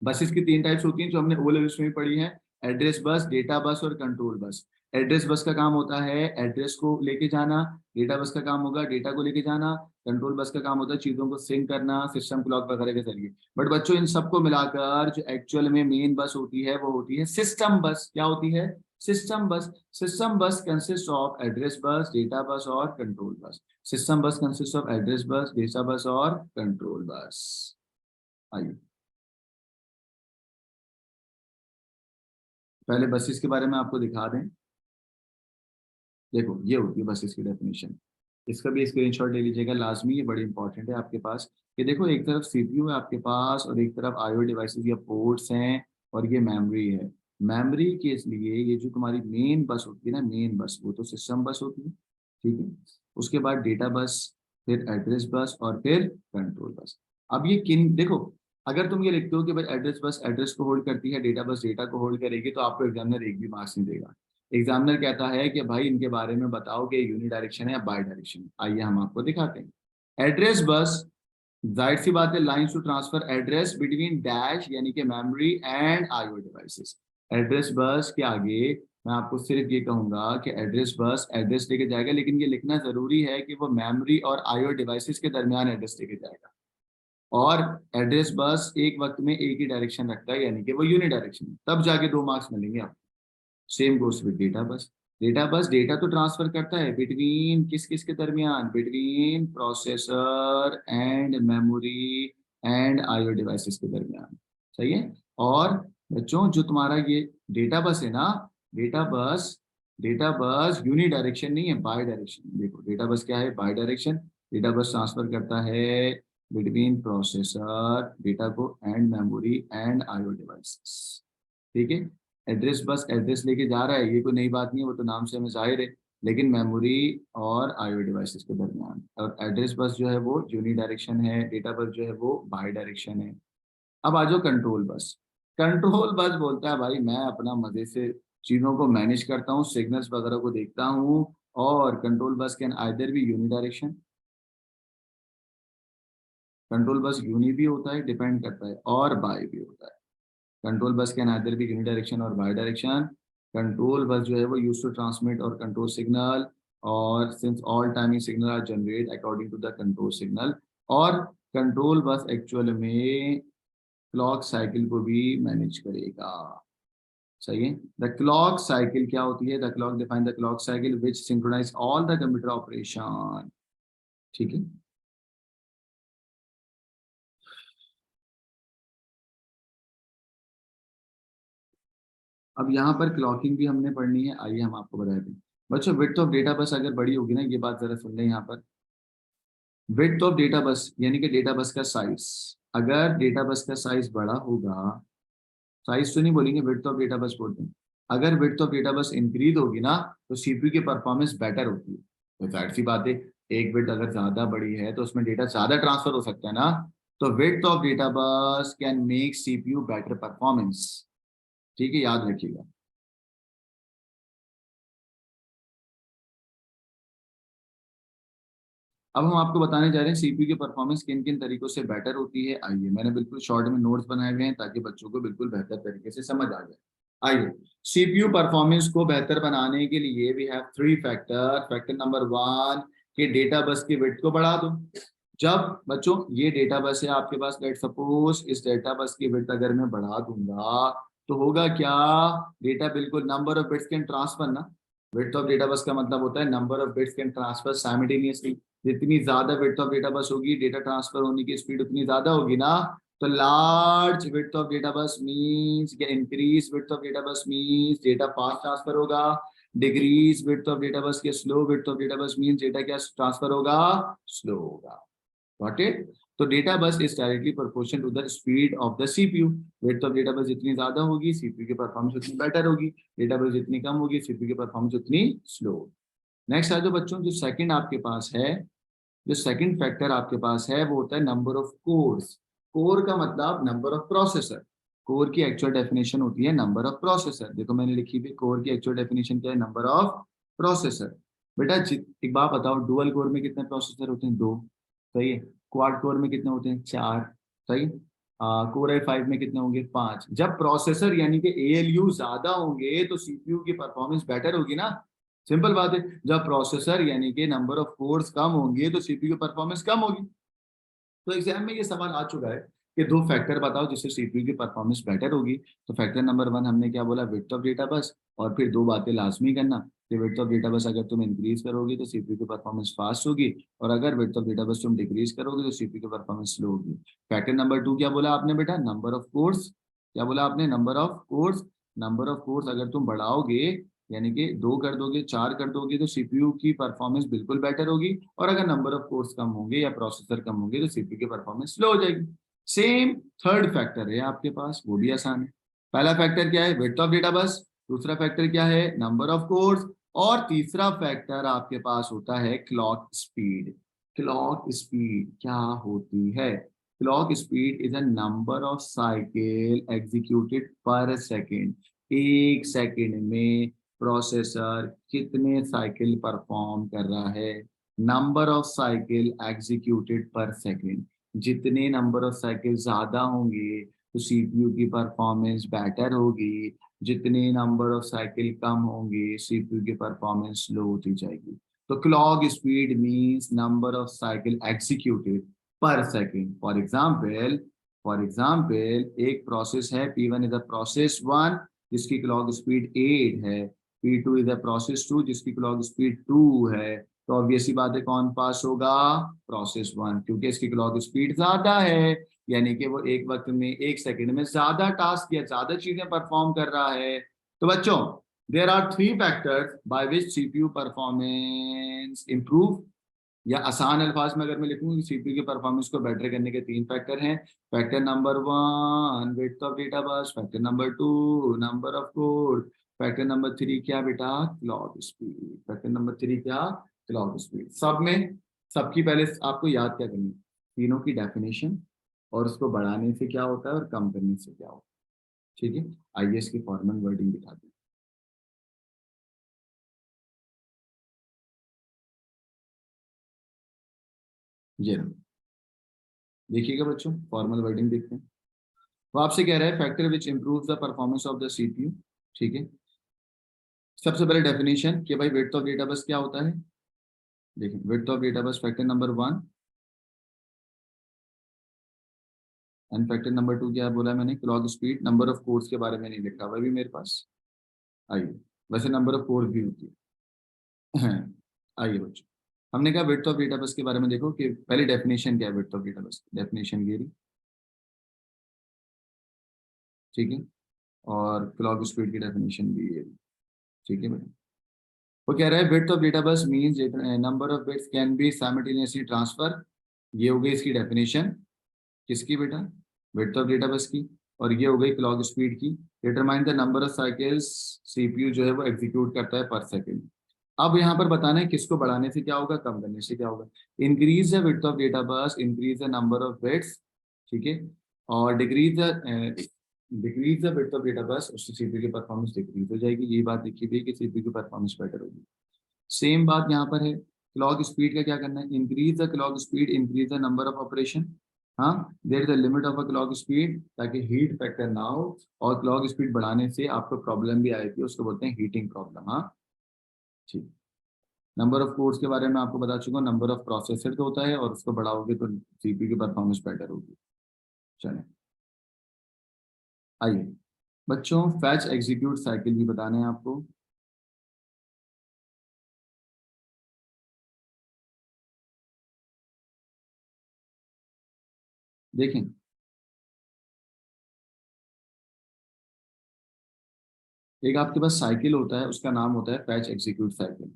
बसेस की तीन टाइप्स होती हैं जो हमने ओ लेवल्स में पढ़ी हैं, एड्रेस बस, डेटा बस और कंट्रोल बस। एड्रेस बस का काम होता है एड्रेस को लेके जाना, डेटा बस का काम होगा डेटा को लेके जाना, कंट्रोल बस का काम होता है चीजों को सिंक करना सिस्टम क्लॉक वगैरह के जरिए। बट बच्चों इन सबको मिलाकर जो एक्चुअल में मेन बस होती है वो होती है सिस्टम बस। क्या होती है, सिस्टम बस। सिस्टम बस consist of address bus, data bus और कंट्रोल बस। सिस्टम बस consist of address bus, data bus और कंट्रोल बस। आइए पहले बसेस के बारे में आपको दिखा दें। देखो ये होती है बसेस की डेफिनेशन। इसका भी स्क्रीनशॉट ले लीजिएगा लाजमी, ये बड़ी इंपॉर्टेंट है आपके पास। ये देखो एक तरफ CPU है आपके पास और एक तरफ IO डिवाइसेस या पोर्ट्स हैं, और ये मेमोरी है। मेमोरी के लिए ये जो तुम्हारी मेन बस होती है ना, मेन बस वो तो सिस्टम बस होती है, ठीक है। उसके बाद डेटा बस, फिर एड्रेस बस और फिर कंट्रोल बस। अब ये किन देखो, अगर तुम ये लिखते हो कि भाई एड्रेस बस एड्रेस को होल्ड करती है, डेटा बस डेटा को होल्ड करेगी, तो आपको एग्जामिनर एक भी मार्क्स नहीं देगा। एग्जामिनर कहता है कि भाई इनके बारे में बताओ कि यूनि डायरेक्शन है या बाई डायरेक्शन। आइए हम आपको दिखाते हैं। एड्रेस बस, जाहिर सी बात है, lines to transfer address between dash यानी कि memory and IO devices. Address bus के आगे मैं आपको सिर्फ ये कहूंगा कि एड्रेस बस एड्रेस लेके जाएगा, लेकिन ये लिखना जरूरी है कि वो मेमोरी और IO डिवाइसेस के दरमियान एड्रेस लेके जाएगा। और एड्रेस बस एक वक्त में एक ही डायरेक्शन रखता है यानी कि वो यूनि डायरेक्शन, तब जाके 2 मार्क्स मिलेंगे आपको। Same goes with data bus. Data bus data तो ट्रांसफर करता है बिटवीन किस किस के दरमियान, between processor and memory and IO devices के दरमियान, सही है। और बच्चों जो तुम्हारा ये डेटा बस है ना, data bus data bus uni direction नहीं है, बाई डायरेक्शन। देखो डेटा बस क्या है, by direction. Data bus transfer करता है बिटवीन प्रोसेसर डेटा को and memory and IO devices, ठीक है। एड्रेस बस एड्रेस लेके जा रहा है, ये कोई नई बात नहीं है, वो तो नाम से हमें जाहिर है। लेकिन मेमोरी और IO डिवाइसेस के दरमियान, और एड्रेस बस जो है वो यूनि डायरेक्शन है, डेटा बस जो है वो बाई डायरेक्शन है। अब आ जाओ कंट्रोल बस। कंट्रोल बस बोलता है भाई मैं अपना मजे से चीजों को मैनेज करता हूँ, सिग्नल्स वगैरह को देखता हूँ। और कंट्रोल बस कैन आइदर भी uni direction, control bus uni भी होता है, डिपेंड करता है, और बाई भी होता है। Control bus can either B यूनिडायरेक्शन और बाई डायरेक्शन। कंट्रोल बस जो है वो यूज टू ट्रांसमिट और कंट्रोल सिग्नल, और since all timing signal are generate according to the control signal. और कंट्रोल बस एक्चुअल में क्लॉक साइकिल को भी मैनेज करेगा, सही है। द क्लॉक साइकिल क्या होती है? The clock define the clock cycle which synchronize all the computer operation. ठीक है। अब यहाँ पर क्लॉकिंग भी हमने पढ़नी है, आइए हम आपको बता दें। बच्चों विड्थ ऑफ डेटा बस अगर बड़ी होगी ना, ये बात जरा सुन लें यहाँ पर। विड्थ ऑफ डेटा बस यानी कि डेटा बस का साइज, अगर डेटा बस का साइज बड़ा होगा, साइज तो नहीं बोलेंगे, विड्थ ऑफ डेटा बस बोलते हैं। अगर विड्थ ऑफ डेटा बस इंक्रीज होगी ना, तो सीपीयू की परफॉर्मेंस बेटर होती है। तो जाहिर सी बात है, एक बिट अगर ज्यादा बड़ी है तो उसमें डेटा ज्यादा ट्रांसफर हो सकता है ना। तो विड्थ ऑफ डेटा बस can make CPU better performance. ठीक है, याद रखिएगा। अब हम आपको बताने जा रहे हैं सीपीयू की परफॉर्मेंस किन किन तरीकों से बेटर होती है। आइए, मैंने बिल्कुल शॉर्ट में नोट्स बनाए हुए हैं ताकि बच्चों को बिल्कुल बेहतर तरीके से समझ आ जाए। आइए, सीपीयू परफॉर्मेंस को बेहतर बनाने के लिए we have three factor. Factor number one, कि डेटा बस की विड्थ को बढ़ा दो। जब बच्चों ये डेटा बस है आपके पास, लेट सपोज इस डेटा बस की विड्थ अगर मैं बढ़ा दूंगा, तो होगा क्या? डेटा बिल्कुल number of bits can transfer ना। विड्थ ऑफ डेटा बस का मतलब होता है number of bits can transfer simultaneously. जितनी ज्यादा विड्थ ऑफ डेटा बस होगी, डेटा ट्रांसफर होने की स्पीड उतनी ज्यादा होगी ना। तो large width of data bus means, या increase width of data bus means data fast transfer होगा। Decrease width of data bus के slow width of data bus means data क्या ट्रांसफर होगा? स्लो होगा। Got it? तो data bus is directly proportional to the speed of the CPU. Width of data bus जितनी ज्यादा होगी, CPU की performance उतनी बेटर होगी। डेटा बस जितनी कम होगी, सीपीयू की परफॉर्मेंस उतनी स्लो होगी। नेक्स्ट आ जाओ बच्चों, जो सेकंड आपके पास है, जो सेकंड फैक्टर आपके पास है, वो होता है नंबर ऑफ कोर्स। कोर का मतलब नंबर ऑफ प्रोसेसर। कोर की एक्चुअल डेफिनेशन होती है नंबर ऑफ प्रोसेसर। देखो मैंने लिखी थी, कोर की एक्चुअल डेफिनेशन क्या है? Number of processor. बेटा एक बात बताओ, डुअल कोर में कितने प्रोसेसर होते हैं? दो। सही है। क्वाड कोर में कितने होते हैं? चार। सही। कोर i5 में कितने होंगे? पांच। जब प्रोसेसर यानी कि एएलयू ज्यादा होंगे तो सीपीयू की परफॉर्मेंस बेटर होगी ना। सिंपल बात है। जब प्रोसेसर यानी कि नंबर ऑफ कोर्स कम होंगे तो सीपीयू की परफॉर्मेंस कम होगी। तो एग्जाम में ये सवाल आ चुका है कि दो फैक्टर बताओ जिससे सीपीयू की परफॉर्मेंस बेटर होगी। तो फैक्टर नंबर वन हमने क्या बोला? विड्थ ऑफ डेटा बस। और फिर दो बातें लाजमी करना कि विड्थ ऑफ डेटा बस अगर तुम इंक्रीज करोगे तो सीपीयू की परफॉर्मेंस फास्ट होगी, और अगर विड्थ ऑफ डेटा बस तुम डिक्रीज करोगे तो सीपीयू की परफॉर्मेंस स्लो होगी। फैक्टर नंबर टू क्या बोला आपने बेटा? Number of course. क्या बोला आपने? Number of course. Number of course अगर तुम बढ़ाओगे, यानी कि दो कर दोगे, चार कर दोगे, तो सीपीयू की परफॉर्मेंस बिल्कुल बेटर होगी। और अगर नंबर ऑफ कोर्स कम होंगे या प्रोसेसर कम होंगे तो सीपीयू की परफॉर्मेंस स्लो हो जाएगी। सेम थर्ड फैक्टर है आपके पास, वो भी आसान है। पहला फैक्टर क्या है? विड्थ ऑफ डेटा बस। दूसरा फैक्टर क्या है? Number of course. और तीसरा फैक्टर आपके पास होता है क्लॉक स्पीड। क्लॉक स्पीड क्या होती है? Clock speed is a number of cycle executed per second. एक सेकेंड में प्रोसेसर कितने साइकिल परफॉर्म कर रहा है? Number of cycle executed per second. जितने नंबर ऑफ साइकिल ज्यादा होंगे तो सीपीयू की परफॉर्मेंस बेटर होगी। जितने नंबर ऑफ साइकिल कम होंगे, सीपीयू की परफॉर्मेंस स्लो होती जाएगी। तो clock speed means number of cycle executed per second. For example एक प्रोसेस है P1 is a process one जिसकी क्लॉक स्पीड 8 है। P2 is a process two जिसकी क्लॉक स्पीड 2 है। तो ऑब्वियसली बात है, कौन पास होगा? प्रोसेस वन, क्योंकि इसकी क्लॉक स्पीड ज्यादा है। यानी कि वो एक वक्त में एक सेकंड में ज्यादा टास्क या ज्यादा चीजें परफॉर्म कर रहा है। तो बच्चों, there are three factors by which CPU performance improve. या आसान अल्फाज में अगर मैं लिखूं, सीपीयू की परफॉर्मेंस को बेटर करने के तीन फैक्टर हैं। Factor number one, width of data bus. Factor number two, number of core. Factor number three क्या बेटा? Clock speed. Factor number three क्या? Clock speed. सब में, सबकी पहले आपको याद क्या करनी? तीनों की डेफिनेशन, और उसको बढ़ाने से क्या होता है और कम करने से क्या होता है। ठीक है, आइए इसकी फॉर्मल वर्डिंग दिखाते हैं। ये रहो। देखिएगा बच्चों, फॉर्मल वर्डिंग देखते हैं। वो आपसे कह रहा है factor which improve the performance of the CPU. ठीक है। सबसे पहले डेफिनेशन कि भाई विड्थ ऑफ डेटा बस क्या होता है। देखिए, width of data bus factor number one. And factor number to क्या बोला मैंने? Clock speed. Number of course के बारे में नहीं लिखा हुआ अभी मेरे पास। आइए, वैसे नंबर ऑफ कोर्स भी होती है। आइए बच्चों, हमने कहा विड्थ ऑफ डेटा बस के बारे में देखो कि पहली डेफिनेशन क्या है विड्थ ऑफ डेटा बस, डेफिनेशन ये रही, ठीक है। और क्लॉक स्पीड की डेफिनेशन भी ये रही, ठीक है बेटा। वो कह रहा है width of data bus means number of bits can be simultaneously transfer. ये हो गई इसकी डेफिनेशन, किसकी बेटा, विड्थ ऑफ डेटा बस की। और ये हो गई क्लॉक स्पीड की। Determine the number of cycles CPU जो है वो एग्जीक्यूट करता है पर सेकंड। अब यहाँ पर बताना है किसको बढ़ाने से क्या होगा, कम करने से क्या होगा। Increase the width of data बस, increase the number of bits, ठीक है। और decrease the width of data बस, उससे सीपीयू की परफॉर्मेंस डिक्रीज हो जाएगी। ये बात लिखी हुई है कि सीपीयू की परफॉर्मेंस बेटर होगी। सेम बात यहाँ पर है, क्लॉक स्पीड का क्या करना है, increase the clock speed, increase the number of operation. हाँ, there is a limit of a clock speed ताकि हीट फैक्टर ना हो। और क्लॉक स्पीड बढ़ाने से आपको प्रॉब्लम भी आएगी, उसको बोलते हैं हीटिंग प्रॉब्लम। हाँ, ठीक। नंबर ऑफ कोर्स के बारे में आपको बता चुका हूँ, नंबर ऑफ प्रोसेसर तो होता है और उसको बढ़ाओगे तो सीपीयू की परफॉर्मेंस बेटर होगी। चलें, आइए बच्चों, फैच एग्जीक्यूट साइकिल भी बताने हैं आपको। देखें, एक आपके पास साइकिल होता है, उसका नाम होता है fetch execute cycle.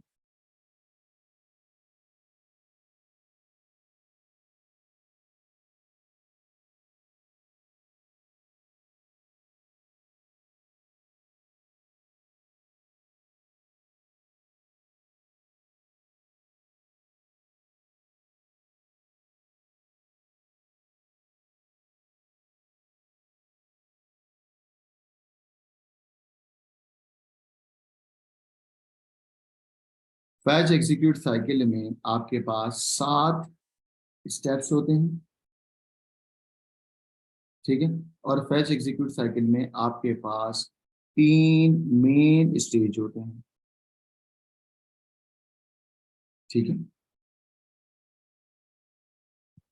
Fetch execute cycle में आपके पास 7 स्टेप्स होते हैं, ठीक है। और फैच एग्जीक्यूट साइकिल में आपके पास 3 मेन स्टेज होते हैं, ठीक है।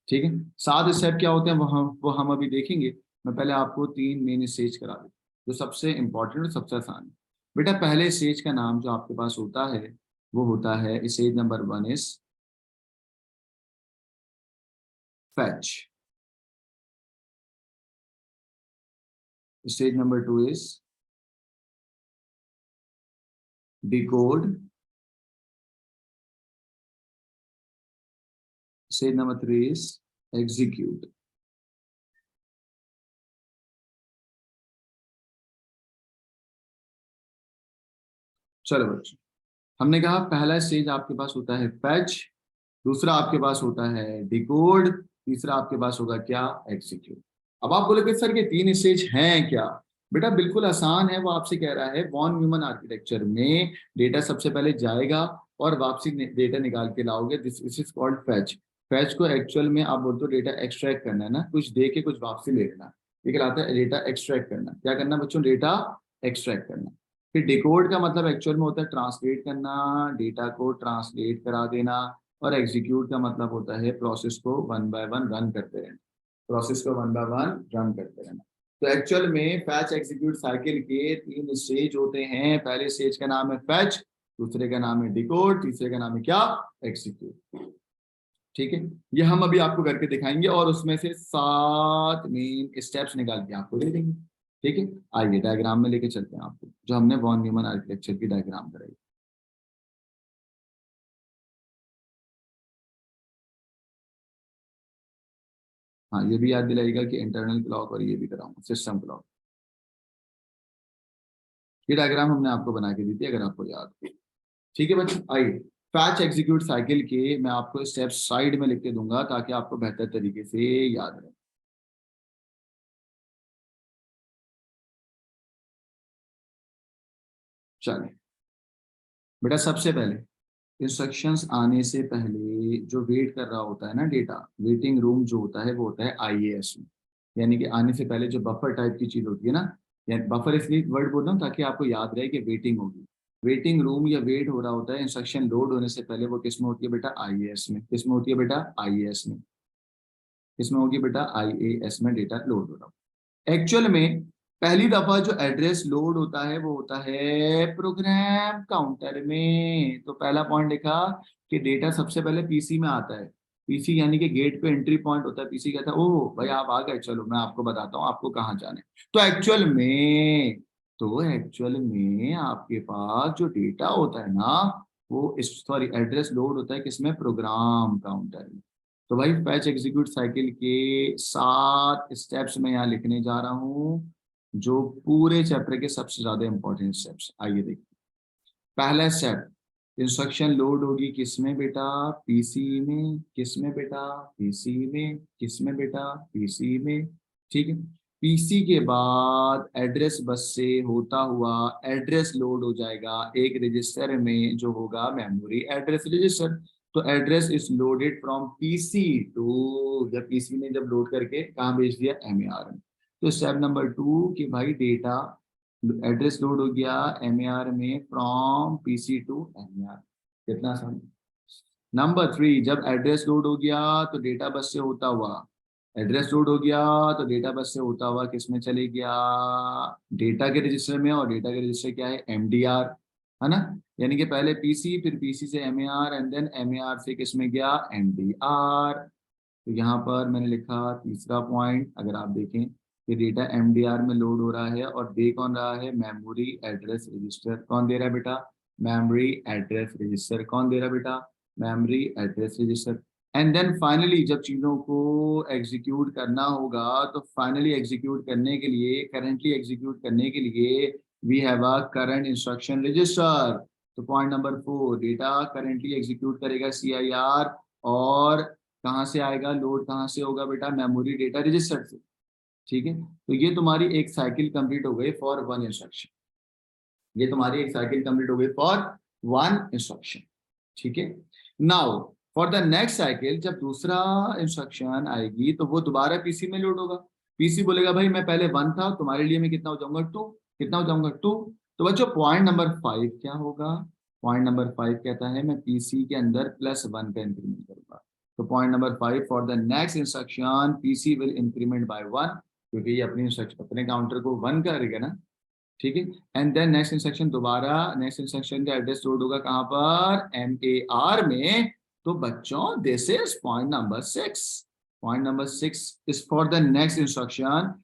ठीक है, 7 स्टेप क्या होते हैं वो हम अभी देखेंगे। मैं पहले आपको 3 मेन स्टेज करा दूँ, जो सबसे इंपॉर्टेंट और सबसे आसान है। बेटा पहले स्टेज का नाम जो आपके पास होता है वो होता है, stage number 1 is fetch, stage number 2 is decode, stage number 3 is execute. चलो बच्चों, हमने कहा पहला स्टेज आपके पास होता है फैच, दूसरा आपके पास होता है डिकोड, तीसरा आपके पास होगा क्या, एग्जीक्यूट। अब आप बोलोगे सर ये 3 स्टेज हैं क्या। बेटा बिल्कुल आसान है, वो आपसे कह रहा है वॉन न्यूमन आर्किटेक्चर में डेटा सबसे पहले जाएगा और वापसी डेटा निकाल के लाओगे, this is called fetch. Fetch को एक्चुअल में आप बोलते हो डेटा एक्सट्रैक्ट करना है ना, कुछ दे के कुछ वापसी ले लेना, ये कहलाता है डेटा एक्सट्रैक्ट करना। क्या करना बच्चों, डेटा एक्सट्रैक्ट करना। फिर डिकोड का मतलब एक्चुअल में होता है ट्रांसलेट करना, डेटा को ट्रांसलेट करा देना। और एग्जीक्यूट का मतलब होता है प्रोसेस को वन बाय वन रन करते रहना, प्रोसेस को वन बाय वन रन करते रहना। तो एक्चुअल में फैच एग्जीक्यूट साइकिल के 3 स्टेज होते हैं। पहले स्टेज का नाम है फैच, दूसरे का नाम है डिकोड, तीसरे का नाम है क्या, एग्जीक्यूट, ठीक है। ये हम अभी आपको करके दिखाएंगे और उसमें से 7 मेन स्टेप्स निकाल के आपको दे देंगे, ठीक है। आइए डायग्राम में लेके चलते हैं आपको, जो हमने वॉन न्यूमन आर्किटेक्चर की डायग्राम कराई। हाँ, ये भी याद दिलाएगा कि इंटरनल क्लॉक और ये भी कराऊंगा सिस्टम क्लॉक। ये डायग्राम हमने आपको बना के दी थी अगर आपको याद हो, ठीक है बच्चों। आइए, फैच एग्जीक्यूट साइकिल के मैं आपको स्टेप्स साइड में लिख के दूंगा ताकि आपको बेहतर तरीके से याद रहे। चलिए बेटा, सबसे पहले इंस्ट्रक्शंस आने से पहले जो वेट कर रहा होता है ना डेटा, वेटिंग रूम जो होता है वो होता है आईएएस में। यानी कि आने से पहले जो बफर टाइप की चीज होती है ना, या बफर इसलिए वर्ड बोल रहा हूँ ताकि आपको याद रहे कि वेटिंग होगी। वेटिंग रूम या वेट हो रहा होता है इंस्ट्रक्शन लोड होने से पहले, वो किस में होती है बेटा, आईएएस में। किस में होती है बेटा, आईएएस में। किस में होगी बेटा, आईएएस में डेटा लोड हो रहा हो एक्चुअल में। पहली दफा जो एड्रेस लोड होता है वो होता है प्रोग्राम काउंटर में। तो पहला पॉइंट लिखा कि डेटा सबसे पहले पीसी में आता है। पीसी यानी कि गेट पे एंट्री पॉइंट होता है। पीसी कहता है ओह भाई आप आ गए, चलो मैं आपको बताता हूँ आपको कहाँ जाना है। तो एक्चुअल में आपके पास जो डेटा होता है ना, वो सॉरी एड्रेस लोड होता है किसमें, प्रोग्राम काउंटर में। तो भाई फैच एग्जीक्यूट साइकिल के 7 स्टेप्स में यहाँ लिखने जा रहा हूँ, जो पूरे चैप्टर के सबसे ज्यादा इंपॉर्टेंट स्टेप्स। आइए देखिए। पहला स्टेप, इंस्ट्रक्शन लोड होगी किसमें बेटा, पीसी में। किसमें बेटा, पीसी में। किसमें बेटा, पीसी में। ठीक है। पीसी के बाद एड्रेस बस से होता हुआ एड्रेस लोड हो जाएगा एक रजिस्टर में जो होगा मेमोरी एड्रेस रजिस्टर। तो address is loaded from PC to, जब पीसी ने जब लोड करके कहाँ भेज दिया, एमएआर में। तो स्टेप नंबर 2 कि भाई डेटा एड्रेस लोड हो गया एमएआर में फ्रॉम पीसी टू एमएआर। कितना आसान। नंबर 3, जब एड्रेस लोड हो गया तो डेटा बस से होता हुआ, एड्रेस लोड हो गया तो डेटा बस से होता हुआ किस में चले गया, डेटा के रजिस्टर में। और डेटा के रजिस्टर क्या है, एमडीआर, है ना। यानी कि पहले पीसी, फिर पीसी से एमएआर, एंड देन एमएआर से किस में गया, एमडीआर। तो यहाँ पर मैंने लिखा तीसरा पॉइंट, अगर आप देखें कि डेटा एमडीआर में लोड हो रहा है और दे कौन रहा है, मेमोरी एड्रेस रजिस्टर। कौन दे रहा है बेटा, मेमोरी एड्रेस रजिस्टर। कौन दे रहा है बेटा, memory address register. And then finally जब चीजों को एग्जीक्यूट करना होगा, तो फाइनली एग्जीक्यूट करने के लिए, करेंटली एग्जीक्यूट करने के लिए we have a current instruction register. तो point number 4, data currently execute करेगा सीआईआर, और कहाँ से आएगा लोड, कहाँ से होगा बेटा, मेमोरी डेटा रजिस्टर से। ठीक है। तो ये तुम्हारी एक साइकिल कंप्लीट हो गई फॉर वन इंस्ट्रक्शन। ये तुम्हारी एक साइकिल कंप्लीट हो गई फॉर वन इंस्ट्रक्शन। ठीक है। Now for the next cycle, जब दूसरा इंस्ट्रक्शन आएगी तो वो दोबारा पीसी में लोड होगा। पीसी बोलेगा भाई मैं पहले 1 था, तुम्हारे लिए मैं कितना हो जाऊंगा, 2। कितना हो जाऊंगा, 2। तो बच्चों पॉइंट नंबर 5 क्या होगा, पॉइंट नंबर 5 कहता है मैं पीसी के अंदर +1 का इंक्रीमेंट करूंगा। तो point number 5, for the next instruction PC will increment by 1, क्योंकि ये अपने काउंटर को 1 करेगा ना। ठीक है। एंड देन नेक्स्ट इंस्ट्रक्शन, दोबारा नेक्स्ट इंस्ट्रक्शन का एड्रेस लोड होगा कहां पर, एमएआर में। तो बच्चों this is point number 6। Point number 6 is for the next instruction.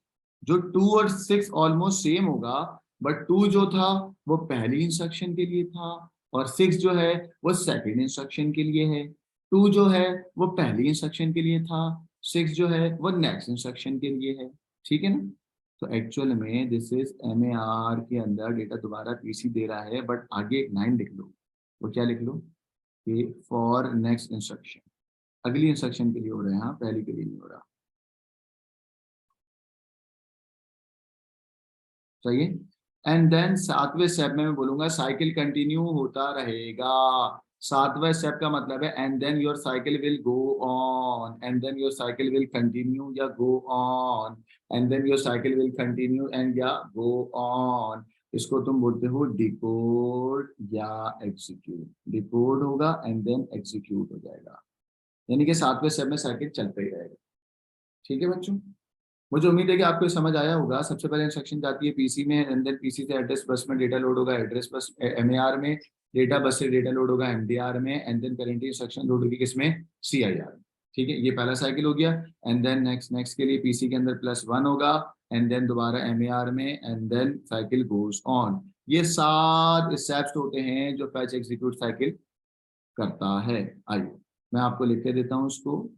जो 2 और 6 ऑलमोस्ट सेम होगा, बट 2 जो था वो पहली इंस्ट्रक्शन के लिए था, और 6 जो है वो सेकेंड इंस्ट्रक्शन के लिए है। 2 जो है वो पहली इंस्ट्रक्शन के लिए था, 6 जो है वो नेक्स्ट इंस्ट्रक्शन के लिए है। ठीक है ना। तो एक्चुअल में दिस इज एमएआर के अंदर डेटा दोबारा पीसी दे रहा है, बट आगे एक लाइन लिख लो। वो क्या लिख लो कि फॉर नेक्स्ट इंस्ट्रक्शन, अगली इंस्ट्रक्शन के लिए हो रहा है, हाँ पहली के लिए नहीं हो रहा। सही है। एंड देन 7वें स्टेप में मैं बोलूंगा साइकिल कंटिन्यू होता रहेगा। 7वें स्टेप का मतलब है and then your cycle will go on, and then your cycle will continue या go on, and then your cycle will continue and या गो ऑन। इसको तुम बोलते हो डिकोड या एग्जीक्यूट। डिकोड होगा एंड देन एग्जीक्यूट हो जाएगा, यानी कि 7वें स्टेप में साइकिल चलता ही रहेगा। ठीक है बच्चों। मुझे उम्मीद है कि आपको ये समझ आया होगा। सबसे पहले इंस्ट्रक्शन जाती है पीसी में, एंड देन पीसी से एड्रेस बस में डेटा लोड होगा, एड्रेस बस एमएआर में, डेटा बस से डेटा लोड होगा एमडीआर में, and then currently instruction load होगी किसमें, सीआईआर में। ठीक है, ये पहला साइकिल हो गया। एंड देन नेक्स्ट नेक्स्ट के लिए पीसी के अंदर +1 होगा, एंड देन दोबारा एमएआर में, and then cycle goes on. ये 7 स्टेप्स होते हैं जो फैच एग्जीक्यूट साइकिल करता है। आइए मैं आपको लिख के देता हूँ उसको,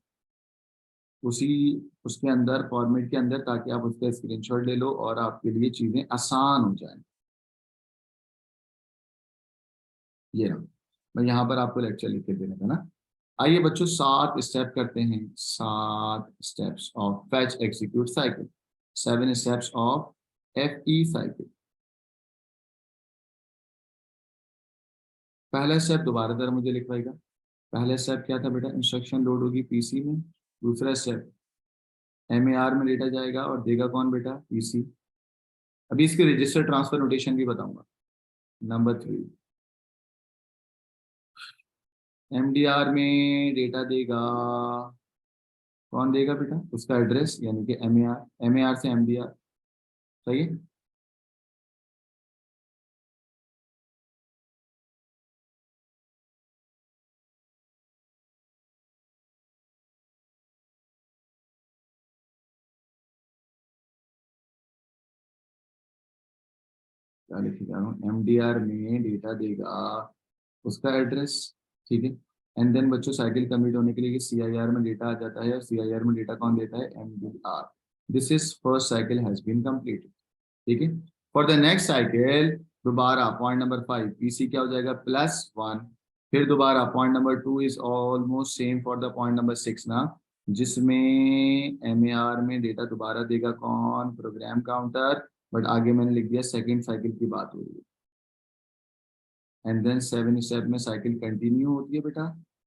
उसी उसके अंदर फॉर्मेट के अंदर, ताकि आप उसका स्क्रीनशॉट ले लो और आपके लिए चीजें आसान हो जाएं। ये रहा, मैं यहाँ पर आपको लेक्चर लिख के दे रहा था ना। आइए बच्चों 7 स्टेप करते हैं, 7 steps of fetch execute cycle, 7 steps of F E cycle. पहला स्टेप दोबारा जरा मुझे लिखवाएगा। पहला स्टेप क्या था बेटा, इंस्ट्रक्शन लोड होगी पीसी में। दूसरा स्टेप एमएआर में डेटा जाएगा और देगा कौन बेटा, पीसी। अभी इसके रजिस्टर ट्रांसफर नोटेशन भी बताऊंगा। नंबर 3, एमडीआर में डेटा देगा, कौन देगा बेटा, उसका एड्रेस यानी कि एमएआर, एमएआर से एमडीआर। सही है। क्या लिखे जा रहा हूँ, एमडीआर में डेटा देगा उसका एड्रेस, ठीक है। एंड देन बच्चों साइकिल कंप्लीट होने के लिए सीआईआर में डेटा आ जाता है, और सीआईआर में डेटा कौन देता है, MDR. This is first cycle has been completed, ठीक है। फॉर द नेक्स्ट साइकिल दोबारा पॉइंट नंबर 5 पीसी क्या हो जाएगा, +1। फिर दोबारा point number 2 is almost same for the point number 6 ना, जिसमें एमएआर में डेटा दोबारा देगा कौन, प्रोग्राम काउंटर। बट आगे मैंने लिख दिया सेकंड साइकिल की बात हो रही है। एंड देन 7 स्टेप में साइकिल कंटिन्यू होती है बेटा,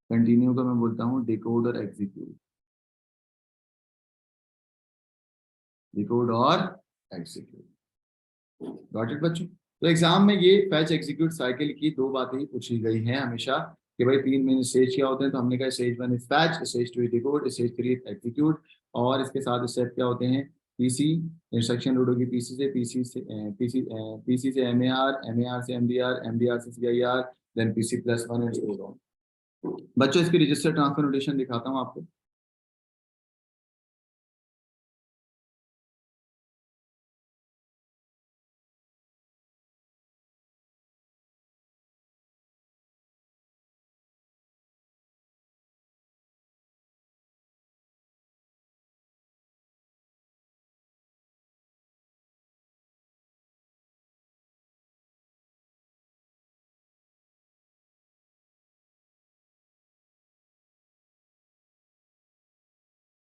कंटिन्यू का मैं बोलता हूँ डिकोड और एग्जीक्यूट, डिकोड और एग्जीक्यूट। गॉट इट बच्चों। तो एग्जाम में ये फैच एग्जीक्यूट साइकिल की दो बातें ही पूछी गई हैं हमेशा, कि भाई 3 मेन स्टेज क्या होते हैं, तो हमने कहा stage 1 is fetch, stage 2 is decode, stage 3 is execute. और इसके साथ स्टेप क्या होते हैं, पीसी इंस्ट्रक्शन लोड होगी, पीसी से एमएआर, एमएआर से एमडीआर, एमडीआर से CIR, then PC+1 and so on. बच्चों इसकी रजिस्टर ट्रांसफर नोटेशन दिखाता हूँ आपको।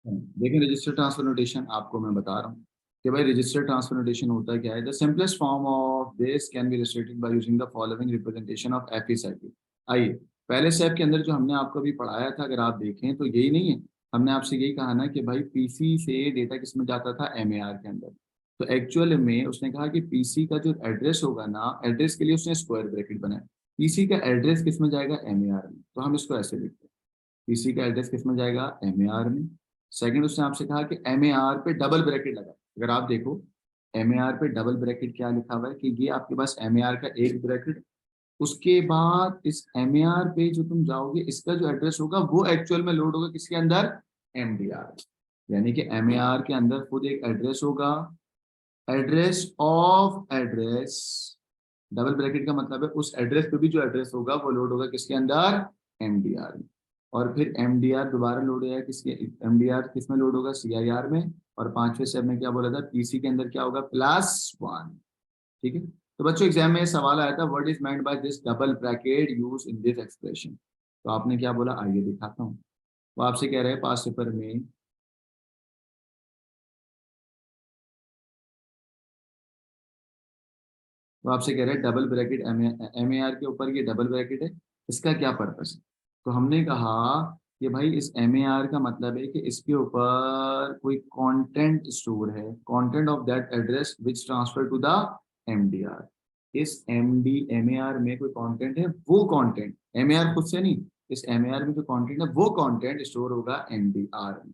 देखिए रजिस्टर ट्रांसफर नोटेशन आपको मैं बता रहा हूँ कि भाई रजिस्टर ट्रांसफर नोटेशन होता है क्या है, the simplest form of this can be illustrated by using the following representation of FE cycle. आइए पहले स्टेप के अंदर जो हमने आपको अभी पढ़ाया था, अगर आप देखें तो यही नहीं है, हमने आपसे यही कहा ना कि भाई पीसी से डेटा किस में जाता था, एमएआर के अंदर। तो एक्चुअल में उसने कहा कि पीसी का जो एड्रेस होगा ना, एड्रेस के लिए उसने स्क्वायर ब्रैकेट बनाया, पीसी का एड्रेस किस में जाएगा, एमएआर में। तो हम इसको ऐसे लिखते हैं, पीसी का एड्रेस किस में जाएगा, एमएआर में। सेकंड उसने आपसे कहा कि एमएआर पे डबल ब्रैकेट लगा, अगर आप देखो एमएआर पे डबल ब्रैकेट क्या लिखा हुआ है कि ये आपके पास एमएआर का एक ब्रैकेट, उसके बाद इस एमएआर पे जो तुम जाओगे इसका जो एड्रेस होगा वो एक्चुअल में लोड होगा किसके अंदर, एमडीआर। यानी कि एमएआर के अंदर खुद एक एड्रेस होगा, address of address, double bracket का मतलब है उस एड्रेस पे भी जो एड्रेस होगा वो लोड होगा किसके अंदर, एमडीआर में। और फिर एमडीआर दोबारा लोड होगा किसके, एमडीआर किस में लोड होगा, सीआईआर में। और पांचवें स्टेप में क्या बोला था, पीसी के अंदर क्या होगा, +1, ठीक है। तो बच्चों एग्जाम में सवाल आया था what is meant by this double bracket use in this expression, तो आपने क्या बोला, आइए दिखाता हूँ। वो आपसे कह रहे हैं पास पेपर में, वो आपसे कह रहे हैं double bracket M A R के ऊपर ये डबल ब्रैकेट है, इसका क्या पर्पस है। तो हमने कहा कि भाई इस एम ए आर का मतलब है कि इसके ऊपर कोई कंटेंट स्टोर है, content of that address which transfer to the M D R. इस एम ए आर में कोई कंटेंट है, वो कंटेंट एम ए आर खुद से नहीं, इस एम ए आर में जो कंटेंट है वो कंटेंट स्टोर होगा एम डी आर में,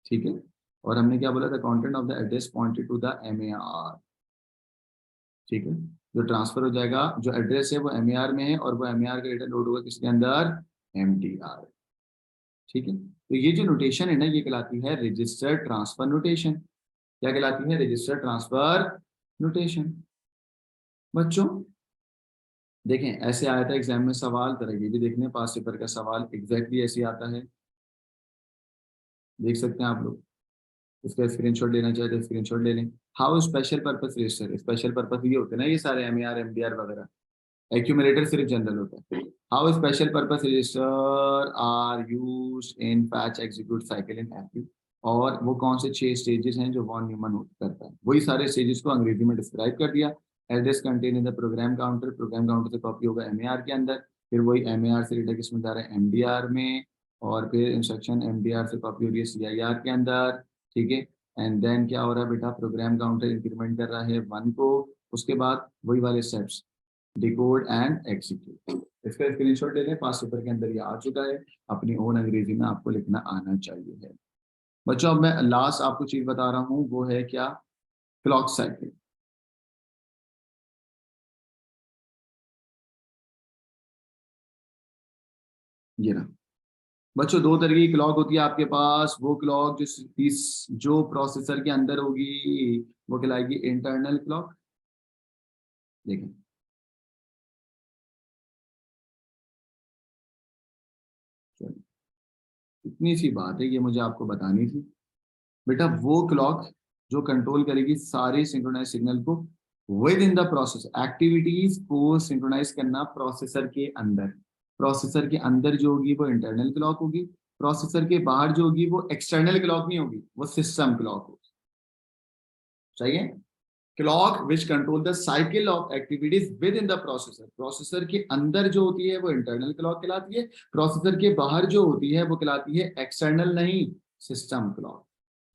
ठीक है। और हमने क्या बोला था, content of the address pointed to the M A R, ठीक है। जो ट्रांसफर हो जाएगा, जो एड्रेस है वो एमएआर में है, और वो एमएआर का डेटा लोड होगा किसके अंदर, एमडीआर, ठीक है। तो ये जो नोटेशन है ना, ये कहलाती है रजिस्टर ट्रांसफर नोटेशन। क्या कहलाती है, रजिस्टर ट्रांसफर नोटेशन। बच्चों देखें ऐसे आया था एग्जाम में सवाल, तरह ये भी देखने पास पेपर का सवाल एग्जैक्टली ऐसे आता है, देख सकते हैं आप लोग। इसका स्क्रीनशॉट लेना चाहे तो स्क्रीनशॉट ले लें। How special purpose register, special purpose ये होते हैं ना ये सारे एमएआर एमडीआर वगैरह, एक्यूमुलेटर सिर्फ जनरल होता है। How special purpose register are use in fetch execute cycle in AP, और वो कौन से 6 स्टेजेस हैं जो वॉन न्यूमन करता है, वही सारे स्टेजेस को अंग्रेजी में डिस्क्राइब कर दिया। Address contain in the program counter, program counter से कॉपी होगा एमएआर के अंदर, फिर वही एमएआर से डेटा किसमें जा रहा है, एमडीआर में। और फिर इंस्ट्रक्शन एमडीआर से कॉपी हो रही है सीआईआर के अंदर, ठीक है। एंड देन क्या हो रहा है बेटा, प्रोग्राम काउंटर इंक्रीमेंट कर रहा है 1 को, उसके बाद वही वाले स्टेप्स डिकोड एंड एग्जीक्यूट। इसका स्क्रीनशॉट ले लें, पास पेपर के अंदर ये आ चुका है, अपनी ओन अंग्रेजी में आपको लिखना आना चाहिए है। बच्चों अब मैं लास्ट आपको चीज बता रहा हूँ, वो है क्या, क्लॉक साइकिल। ये ना बच्चों, दो तरह की क्लॉक होती है आपके पास। वो क्लॉक जो प्रोसेसर के अंदर होगी वो कहलाएगी इंटरनल क्लॉक। देखें, चलिए, इतनी सी बात है, ये मुझे आपको बतानी थी बेटा। वो क्लॉक जो कंट्रोल करेगी सारे सिंक्रोनाइज सिग्नल को with in the process, activities को सिंक्रोनाइज करना प्रोसेसर के अंदर। प्रोसेसर के अंदर जो होगी वो इंटरनल क्लॉक होगी, प्रोसेसर के बाहर जो होगी वो एक्सटर्नल क्लॉक नहीं होगी, वो सिस्टम क्लॉक होगी। सही है। Clock which control the cycle of activities with in the processor, processor के अंदर जो होती है वो इंटरनल क्लॉक कहलाती है, प्रोसेसर के बाहर जो होती है वो कहलाती है एक्सटर्नल नहीं, सिस्टम क्लॉक।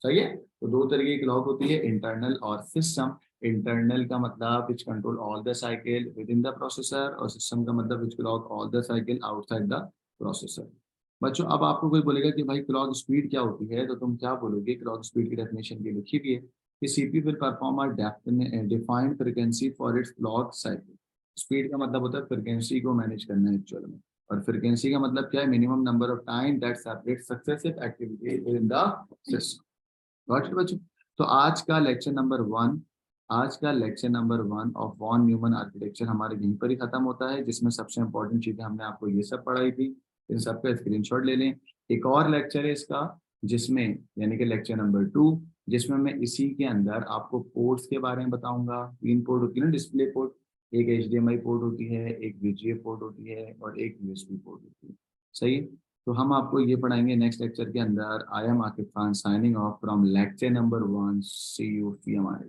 सही है। तो दो तरीके की क्लॉक होती है, इंटरनल और सिस्टम। इंटरनल का मतलब which control all the cycle within the processor, और सिस्टम का मतलब which clock all the cycle outside the processor. बच्चों, अब आपको कोई बोलेगा कि भाई क्लॉक स्पीड क्या होती है, तो तुम क्या बोलोगे? क्लॉक स्पीड की डेफिनेशन की लिखी हुई है कि CPU will perform a defined frequency for its clock cycle। Speed का मतलब होता है फ्रीक्वेंसी को मैनेज करना एक्चुअल में, और फ्रीक्वेंसी का मतलब क्या है? Minimum number of time that separate successive activity in the system. Got it बच्चों? तो आज का lecture number one of von Neumann architecture हमारे यहीं पर ही खत्म होता है, जिसमें सबसे इंपॉर्टेंट चीजें हमने आपको ये सब पढ़ाई थी। इन सब का स्क्रीनशॉट ले लें। एक और लेक्चर है इसका, जिसमें यानी कि लेक्चर नंबर 2, जिसमें मैं इसी के अंदर आपको पोर्ट्स के बारे में बताऊंगा। 3 पोर्ट होती है ना डिस्प्ले पोर्ट, एक HDMI पोर्ट होती है, एक VGA पोर्ट होती है, और एक USB पोर्ट होती है। सही है। तो हम आपको ये पढ़ाएंगे नेक्स्ट लेक्चर के अंदर। I am Aqib Khan signing off from lecture number 1। See you, फी हमारे